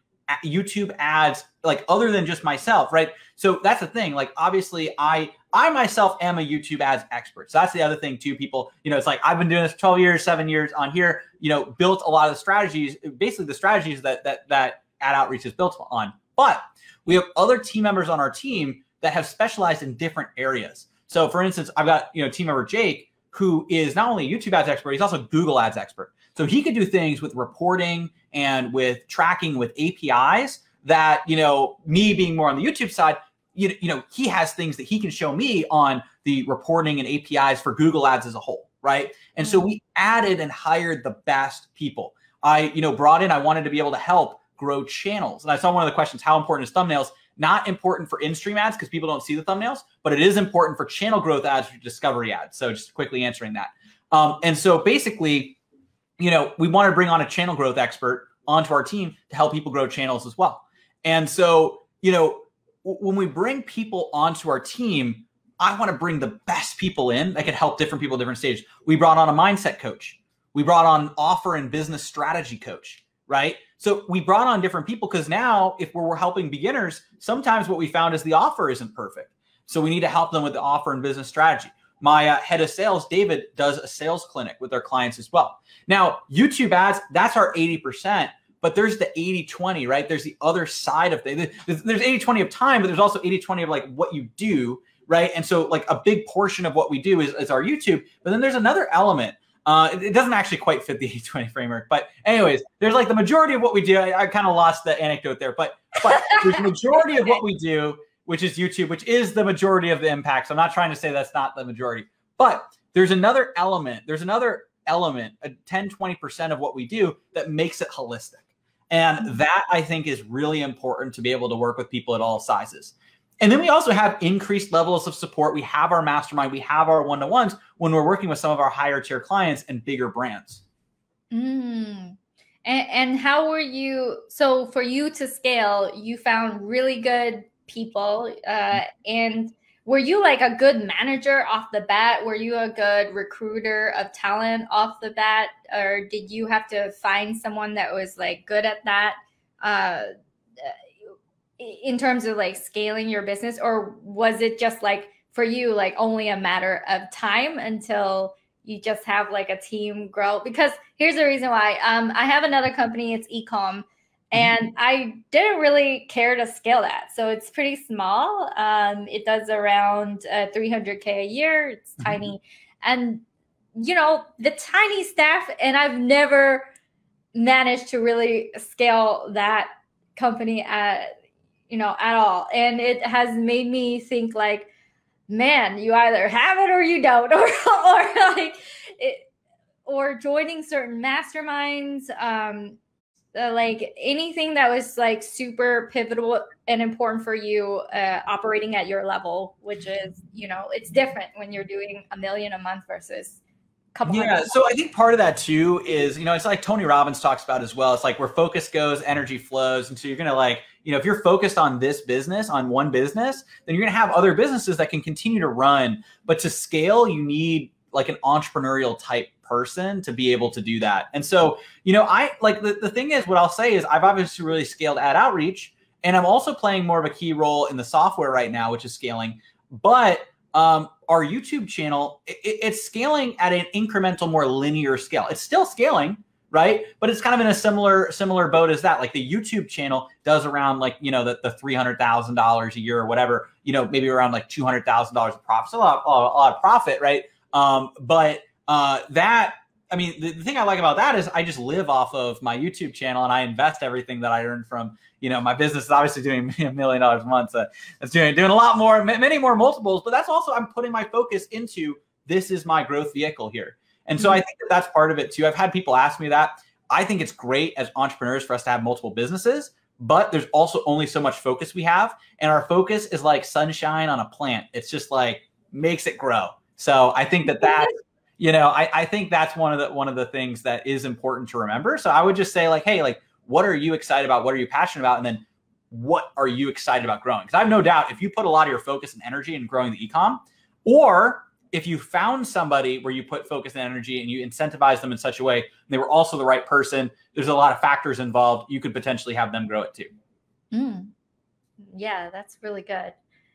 YouTube ads, like other than just myself, right? So that's the thing. Like, obviously, I myself am a YouTube ads expert. So that's the other thing too. People, you know, it's like I've been doing this 12 years, 7 years on here, you know, built a lot of the strategies, basically the strategies that ad outreach is built on. But we have other team members on our team that have specialized in different areas. So for instance, I've got, you know, team member Jake, who is not only a YouTube ads expert, he's also a Google ads expert. So he could do things with reporting and with tracking with APIs that, you know, me being more on the YouTube side, you know, he has things that he can show me on the reporting and APIs for Google ads as a whole, right? And so we added and hired the best people. I wanted to be able to help grow channels. And I saw one of the questions, how important is thumbnails? Not important for in-stream ads because people don't see the thumbnails, but it is important for channel growth ads, for discovery ads. So just quickly answering that. And so basically, you know, we want to bring on a channel growth expert onto our team to help people grow channels as well. And so, you know, when we bring people onto our team, I want to bring the best people in that can help different people at different stages. We brought on a mindset coach. We brought on an offer and business strategy coach, right? So we brought on different people because now if we're helping beginners, sometimes what we found is the offer isn't perfect. So we need to help them with the offer and business strategy. My head of sales, David, does a sales clinic with our clients as well. Now, YouTube ads, that's our 80%. But there's the 80-20, right? There's the other side of things. There's 80-20 of time, but there's also 80-20 of like what you do, right? And so like a big portion of what we do is our YouTube. But then there's another element. It doesn't actually quite fit the 80-20 framework. But anyways, there's like the majority of what we do. I kind of lost the anecdote there. But there's the majority of what we do, which is YouTube, which is the majority of the impact. So I'm not trying to say that's not the majority. But there's another element. There's another element, a 10-20% of what we do that makes it holistic. And that, I think, is really important to be able to work with people at all sizes. And then we also have increased levels of support. We have our mastermind. We have our one-to-ones when we're working with some of our higher tier clients and bigger brands. And how were you? So for you to scale, you found really good people. And were you like a good manager off the bat? Were you a good recruiter of talent off the bat? Or did you have to find someone that was like good at that in terms of like scaling your business? Or was it just like for you, like only a matter of time until you just have like a team grow? Because here's the reason why. I have another company, it's ecom. And I didn't really care to scale that. So it's pretty small. It does around 300K a year. It's tiny. And, you know, the tiny staff, and I've never managed to really scale that company at, at all. And it has made me think like, man, you either have it or you don't, or like it, or joining certain masterminds, like anything that was like super pivotal and important for you, operating at your level, which is, it's different when you're doing $1 million a month versus a couple hundred. So I think part of that too is, it's like Tony Robbins talks about as well. It's like where focus goes, energy flows. And so you're going to like, if you're focused on this business, on one business, then you're going to have other businesses that can continue to run. But to scale, you need like an entrepreneurial type person to be able to do that. And so, I like the thing is, what I'll say is I've obviously really scaled ad outreach, and I'm also playing more of a key role in the software right now, which is scaling. But our YouTube channel, it's scaling at an incremental, more linear scale. It's still scaling, right? But it's kind of in a similar boat as that. Like the YouTube channel does around like, the $300,000 a year or whatever, maybe around like $200,000 of profit. So a lot of profit, right? The thing I like about that is I just live off of my YouTube channel, and I invest everything that I earn from, my business is obviously doing $1 million a month. So it's doing a lot more, many more multiples, but that's also, I'm putting my focus into, this is my growth vehicle here. And so I think that's part of it too. I've had people ask me that. I think it's great as entrepreneurs for us to have multiple businesses, but there's also only so much focus we have. And our focus is like sunshine on a plant. It's just like makes it grow. So I think that's, I think that's one of the things that is important to remember. So I would just say like, hey, like, what are you excited about? What are you passionate about? And then what are you excited about growing? Because I have no doubt if you put a lot of your focus and energy in growing the e-com, or if you found somebody where you put focus and energy and you incentivize them in such a way, and they were also the right person, there's a lot of factors involved, you could potentially have them grow it too. Yeah, that's really good.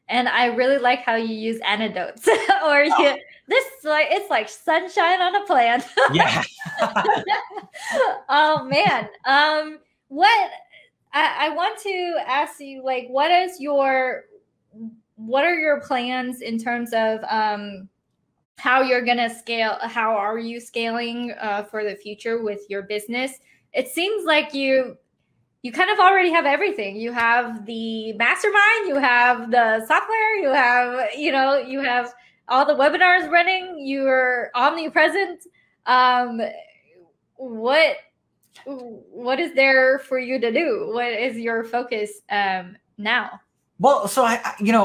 And I really like how you use anecdotes, or it's like sunshine on a plant. Yeah. Oh man. What I want to ask you, like, what are your plans in terms of how you're gonna scale? How are you scaling for the future with your business? It seems like you kind of already have everything. You have the mastermind, you have the software, you have, you have all the webinars running, you're omnipresent. What is there for you to do? What is your focus now? Well, so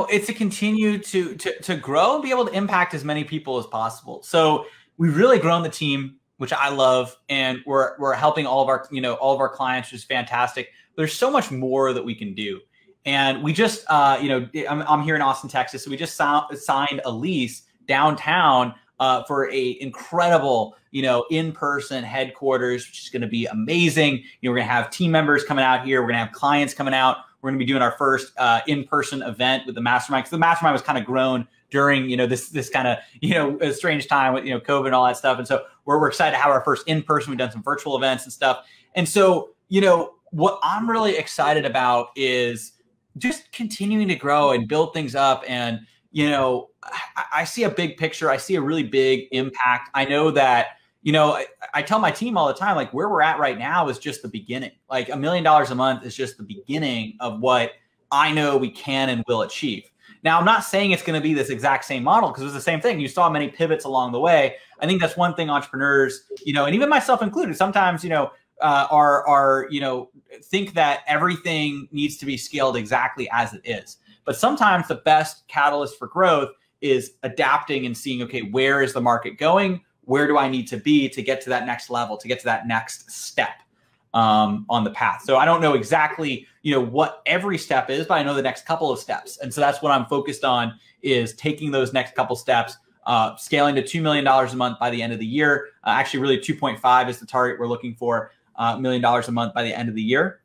it's to continue to grow and be able to impact as many people as possible. So we've really grown the team, which I love, and we're helping all of our clients, which is fantastic. There's so much more that we can do, and we just I'm here in Austin, Texas, so we just signed a lease downtown for a incredible in-person headquarters, which is going to be amazing. We're going to have team members coming out here. We're going to have clients coming out. We're going to be doing our first in-person event with the mastermind, because the mastermind was kind of grown during this kind of a strange time with COVID and all that stuff. And so we're excited to have our first in-person. We've done some virtual events and stuff. And so what I'm really excited about is just continuing to grow and build things up. And I see a big picture. I see a really big impact. I know that I tell my team all the time, like, where we're at right now is just the beginning. Like $1 million a month is just the beginning of what I know we can and will achieve. Now, I'm not saying it's going to be this exact same model, because it was the same thing. You saw many pivots along the way. I think that's one thing entrepreneurs, and even myself included, sometimes, think that everything needs to be scaled exactly as it is. But sometimes the best catalyst for growth is adapting and seeing, okay, where is the market going? Where do I need to be to get to that next level, to get to that next step on the path? So I don't know exactly, what every step is, but I know the next couple of steps. And so that's what I'm focused on, is taking those next couple steps, scaling to $2 million a month by the end of the year. Actually, really 2.5 is the target we're looking for, $1 million a month by the end of the year.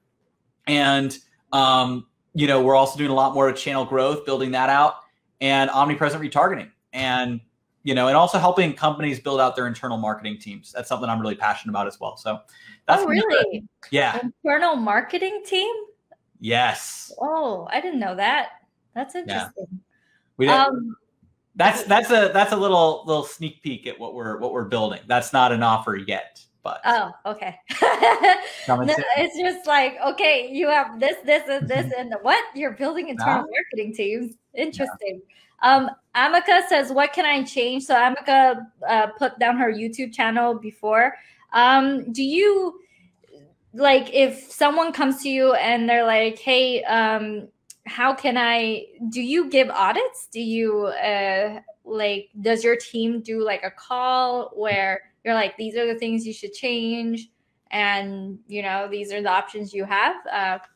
And, we're also doing a lot more channel growth, building that out, and omnipresent retargeting. And and also helping companies build out their internal marketing teams. That's something I'm really passionate about as well. So that's really? Yeah. Internal marketing team? Yes. Oh, I didn't know that. That's interesting. Yeah. We that's a little sneak peek at what we're building. That's not an offer yet. But oh, okay. coming No, soon. it's just like, okay, you have this, and this, and what? You're building internal marketing teams. Interesting. Amika says, what can I change? So Amika put down her YouTube channel before. Do you, like, if someone comes to you and they're like, hey, how can do you give audits? Do you, like, does your team do like a call where you're like, these are the things you should change, and you know, these are the options you have?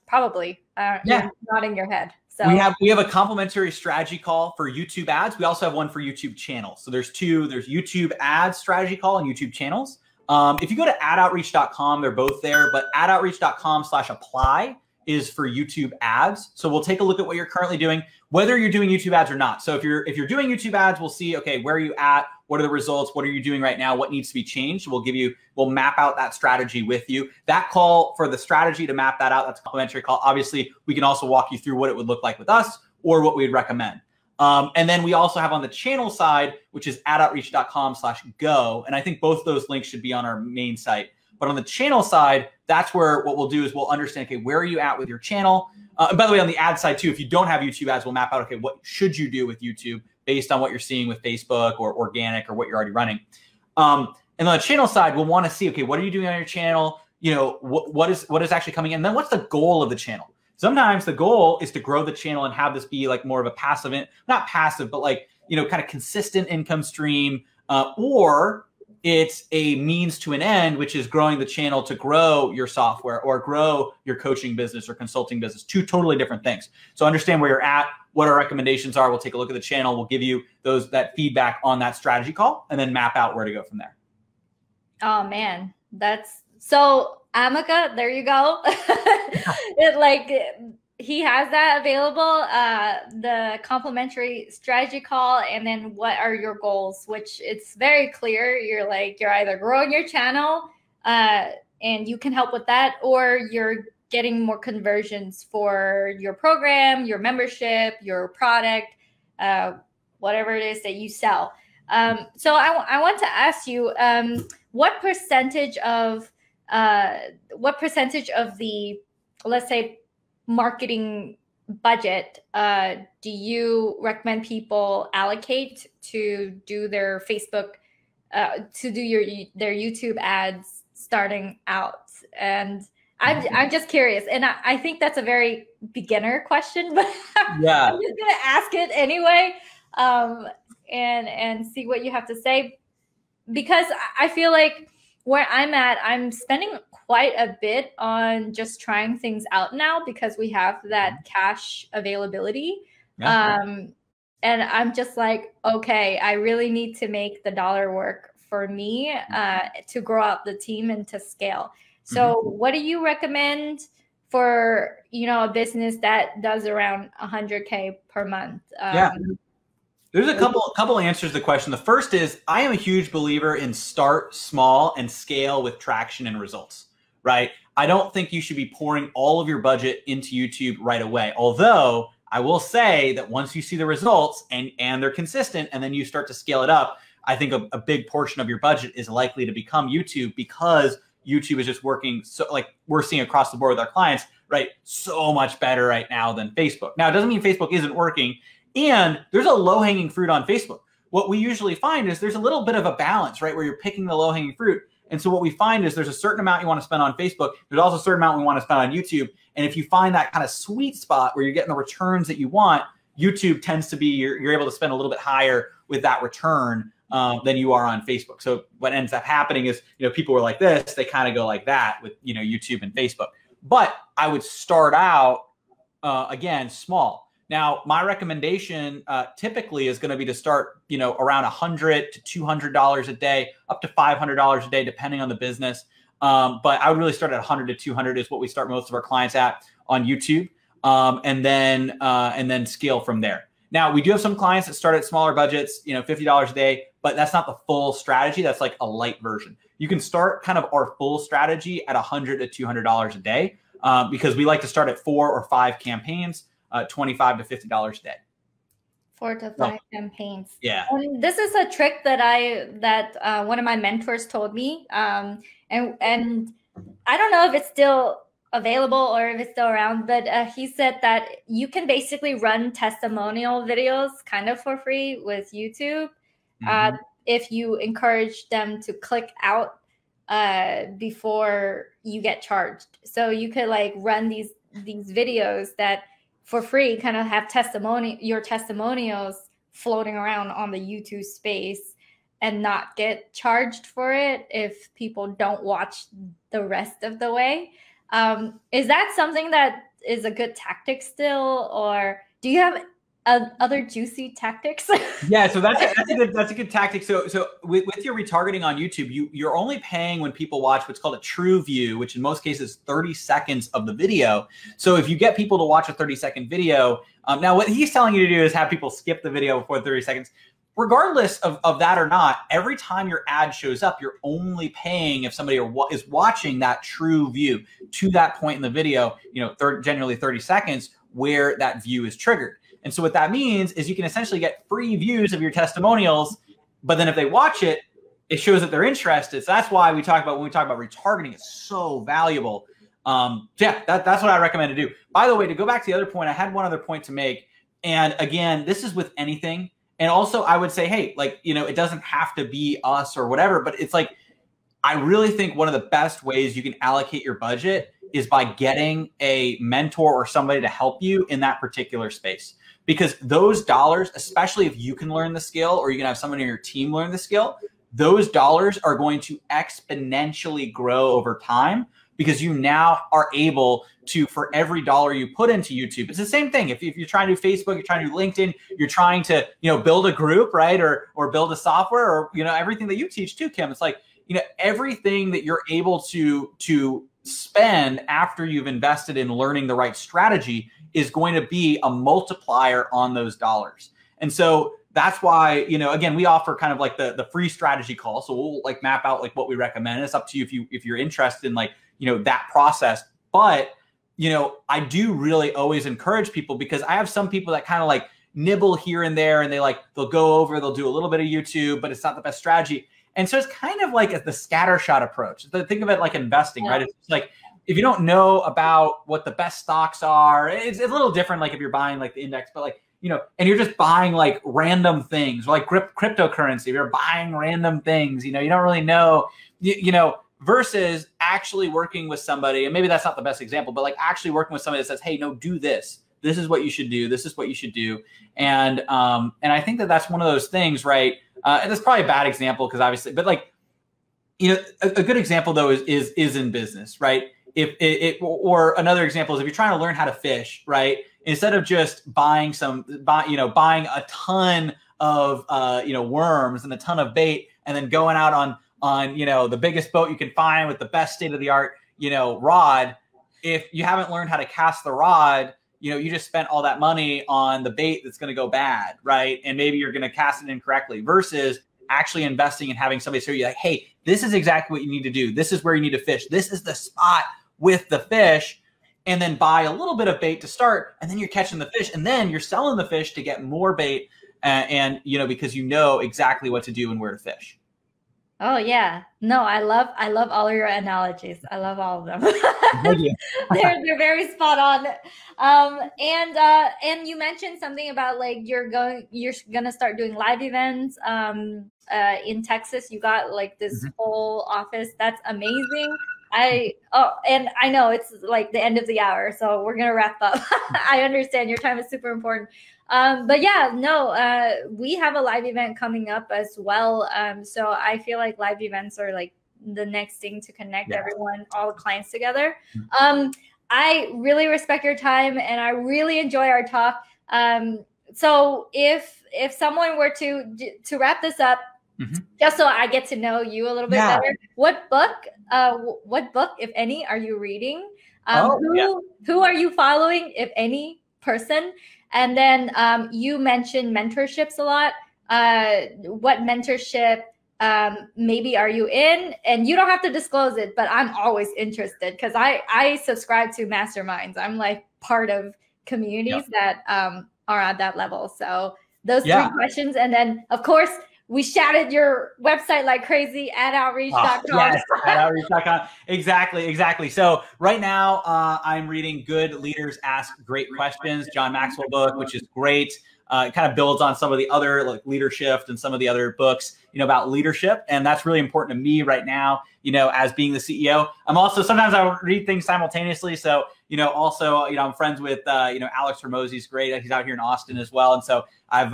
Probably. You're nodding your head. So we have a complimentary strategy call for YouTube ads. We also have one for YouTube channels. So there's two. There's YouTube ads strategy call and YouTube channels. If you go to adoutreach.com, they're both there, but adoutreach.com/apply is for YouTube ads. So we'll take a look at what you're currently doing, whether you're doing YouTube ads or not. So if you're doing YouTube ads, we'll see, okay, where are you at? What are the results? What are you doing right now? What needs to be changed? We'll map out that strategy with you. That call for the strategy to map that out, that's a complimentary call. Obviously, we can also walk you through what it would look like with us or what we'd recommend. And then we also have on the channel side, which is adoutreach.com/go. And I think both those links should be on our main site. But on the channel side, that's where what we'll do is we'll understand, okay, where are you at with your channel? And by the way, on the ad side too, if you don't have YouTube ads, we'll map out, okay, what should you do with YouTube based on what you're seeing with Facebook or organic or what you're already running. And on the channel side, we'll want to see, okay, what are you doing on your channel? You know, what is actually coming in? And then what's the goal of the channel? Sometimes the goal is to grow the channel and have this be like more of a passive, not passive, but like, you know, kind of consistent income stream, or it's a means to an end, which is growing the channel to grow your software or grow your coaching business or consulting business. Two totally different things. So understand where you're at, what our recommendations are. We'll take a look at the channel. We'll give you that feedback on that strategy call and then map out where to go from there. Oh man, that's so Amika, there you go. He has that available, the complimentary strategy call, and then what are your goals, which it's very clear. You're either growing your channel and you can help with that, or you're getting more conversions for your program, your membership, your product, whatever it is that you sell. So I want to ask you, what percentage of the, let's say, marketing budget do you recommend people allocate to do their Facebook, to do their YouTube ads starting out? And I'm just curious, and I think that's a very beginner question, but yeah, I'm just gonna ask it anyway, and see what you have to say, because I feel like where I'm at, I'm spending quite a bit on just trying things out now because we have that cash availability. And I'm just like, okay, I really need to make the dollar work for me to grow out the team and to scale. So what do you recommend for, you know, a business that does around 100K per month? There's a couple answers to the question. The first is, I am a huge believer in start small and scale with traction and results, right? I don't think you should be pouring all of your budget into YouTube right away. Although I will say that once you see the results and they're consistent and then you start to scale it up, I think a big portion of your budget is likely to become YouTube, because YouTube is just working, so like we're seeing across the board with our clients, right? So much better right now than Facebook. Now, it doesn't mean Facebook isn't working. And there's a low-hanging fruit on Facebook. What we usually find is there's a little bit of a balance, right, where you're picking the low-hanging fruit. And so what we find is there's a certain amount you want to spend on Facebook. There's also a certain amount we want to spend on YouTube. And if you find that kind of sweet spot where you're getting the returns that you want, YouTube tends to be, you're able to spend a little bit higher with that return than you are on Facebook. So what ends up happening is, you know, people are like this, they kind of go like that with, you know, YouTube and Facebook. But I would start out, again, small. Now, my recommendation typically is going to be to start, you know, around $100 to $200 a day, up to $500 a day, depending on the business. But I would really start at 100 to 200 is what we start most of our clients at on YouTube, and then scale from there. Now, we do have some clients that start at smaller budgets, you know, $50 a day, but that's not the full strategy. That's like a light version. You can start kind of our full strategy at $100 to $200 a day, because we like to start at 4 or 5 campaigns. $25 to $50 a day. 4 to 5 campaigns. Yeah. And this is a trick that one of my mentors told me. And I don't know if it's still available or if it's still around, but he said that you can basically run testimonial videos kind of for free with YouTube if you encourage them to click out before you get charged. So you could like run these videos that for free kind of have your testimonials floating around on the YouTube space and not get charged for it if people don't watch the rest of the way. Is that something that is a good tactic still, or do you have other juicy tactics? Yeah, so that's a good tactic. So with your retargeting on YouTube, you're only paying when people watch what's called a true view, which in most cases is 30 seconds of the video. So if you get people to watch a 30-second video, now what he's telling you to do is have people skip the video before 30 seconds. Regardless of that or not, every time your ad shows up, you're only paying if somebody is watching that true view to that point in the video, generally 30 seconds where that view is triggered. And so what that means is you can essentially get free views of your testimonials, but then if they watch it, it shows that they're interested. So that's why when we talk about retargeting, it's so valuable. Yeah, that's what I recommend to do. By the way, to go back to the other point, I had one other point to make. And again, this is with anything. And also I would say, hey, it doesn't have to be us or whatever, but it's like, I really think one of the best ways you can allocate your budget is by getting a mentor or somebody to help you in that particular space. Because those dollars, especially if you can learn the skill or you can have someone in your team learn the skill, those dollars are going to exponentially grow over time because you now are able to, for every dollar you put into YouTube, it's the same thing. If you're trying to do Facebook, you're trying to do LinkedIn, you're trying to, build a group, right? Or build a software or, everything that you teach too, Kim. It's like, everything that you're able to spend after you've invested in learning the right strategy is going to be a multiplier on those dollars. And so that's why, again, we offer kind of like the free strategy call. So we'll like map out like what we recommend. It's up to you if you're interested in like, that process. But, I do really always encourage people because I have some people that kind of like nibble here and there and they'll go over, they'll do a little bit of YouTube, but it's not the best strategy. And so it's kind of like the scattershot approach. Think of it like investing, right? It's like, if you don't know about what the best stocks are, it's a little different. Like if you're buying like the index, but like, and you're just buying like random things, like cryptocurrency, you're buying random things, you don't really know, versus actually working with somebody. And maybe that's not the best example, but like actually working with somebody that says, hey, no, do this. This is what you should do. This is what you should do. And I think that's one of those things, right? And that's probably a bad example because obviously, but like, a good example though is in business, right? Or another example is if you're trying to learn how to fish, right? Instead of just buying buying a ton of worms and a ton of bait and then going out on the biggest boat you can find with the best state-of-the-art rod, if you haven't learned how to cast the rod, you just spent all that money on the bait that's going to go bad, right? And maybe you're going to cast it incorrectly versus actually investing and having somebody say, like, hey, this is exactly what you need to do. This is where you need to fish. This is the spot with the fish. And then buy a little bit of bait to start, and then you're catching the fish, and then you're selling the fish to get more bait, and because you know exactly what to do and where to fish. Oh yeah, no, I love all of your analogies. I love all of them. they're very spot on. And you mentioned something about like you're gonna start doing live events. In Texas, you got like this whole office. That's amazing. And I know it's like the end of the hour, so we're gonna wrap up. I understand your time is super important. But yeah, no, we have a live event coming up as well. So I feel like live events are like the next thing to connect everyone, all the clients together. I really respect your time and I really enjoy our talk. So if someone were to wrap this up, just so I get to know you a little bit better, what book, if any, are you reading? Who are you following, if any person? And then you mentioned mentorships a lot. What mentorship maybe are you in? And you don't have to disclose it, but I'm always interested because I subscribe to masterminds. I'm like part of communities that are at that level. So those three questions. And then, of course, we shouted your website like crazy at outreach.com. Yes, at outreach.com. Exactly. So right now, I'm reading Good Leaders Ask Great Questions, John Maxwell book, which is great. It kind of builds on some of the other like leadership and some of the other books, about leadership. And that's really important to me right now, as being the CEO. I'm also, sometimes I read things simultaneously. So, also, I'm friends with, Alex Hormozi. He's great. He's out here in Austin as well. And so I've,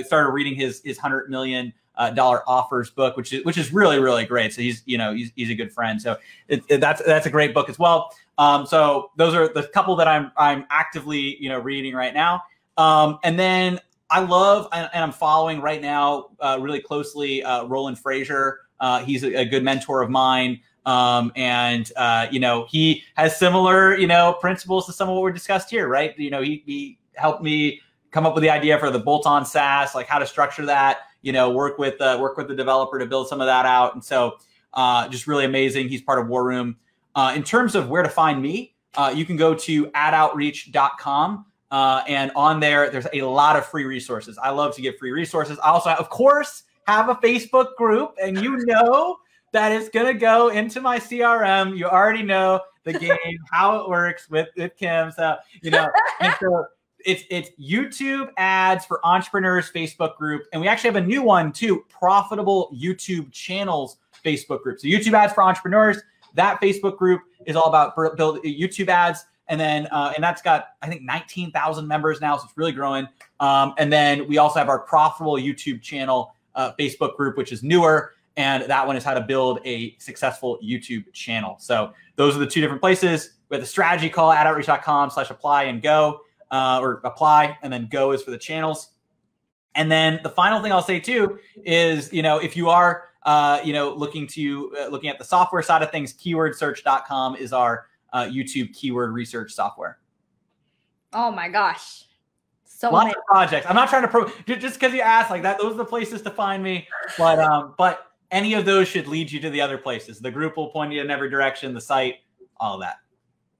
started reading his $100 million offers book, which is really, really great. So he's a good friend. So that's a great book as well. So those are the couple that I'm actively, reading right now. And then I love, and I'm following right now really closely, Roland Frazier. He's a good mentor of mine. And he has similar, principles to some of what we discussed here, right? He helped me come up with the idea for the bolt-on SaaS, like how to structure that, work with the developer to build some of that out. And so just really amazing. He's part of War Room. In terms of where to find me, you can go to atoutreach.com. And on there's a lot of free resources. I love to give free resources. I also, of course, have a Facebook group, and that it's going to go into my CRM. You already know the game, how it works with Kim. So, and so it's YouTube ads for entrepreneurs Facebook group. And we actually have a new one too, profitable YouTube channels Facebook group. So YouTube ads for entrepreneurs, that Facebook group is all about build YouTube ads. And then, and that's got, I think, 19,000 members now. So it's really growing. And then we also have our profitable YouTube channel Facebook group, which is newer. And that one is how to build a successful YouTube channel. So those are the two different places. We have the strategy call at outreach.com/apply and go, or apply, and then go is for the channels. And then the final thing I'll say too is, if you are, looking at the software side of things, keywordsearch.com is our YouTube keyword research software. Oh my gosh. So lots of projects. I'm not trying to just because you asked like that, those are the places to find me. But any of those should lead you to the other places. The group will point you in every direction, the site, all of that.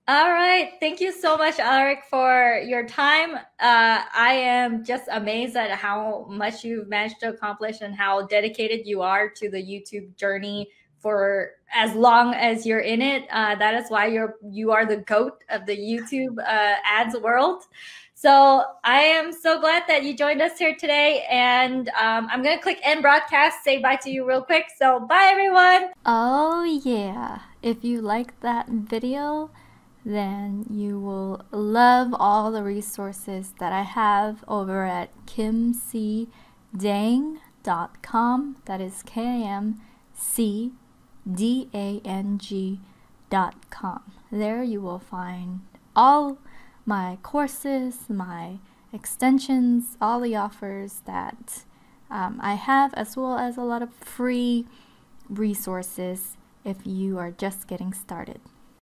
All right. Thank you so much, Aleric, for your time. I am just amazed at how much you've managed to accomplish and how dedicated you are to the YouTube journey for as long as you're in it. That is why you are the GOAT of the YouTube ads world. So I am so glad that you joined us here today. And I'm going to click end broadcast, say bye to you real quick. So bye, everyone. Oh, yeah. If you like that video, then you will love all the resources that I have over at kimcdang.com. That is KIMCDANG.com. There you will find all my courses, my extensions, all the offers that I have, as well as a lot of free resources if you are just getting started.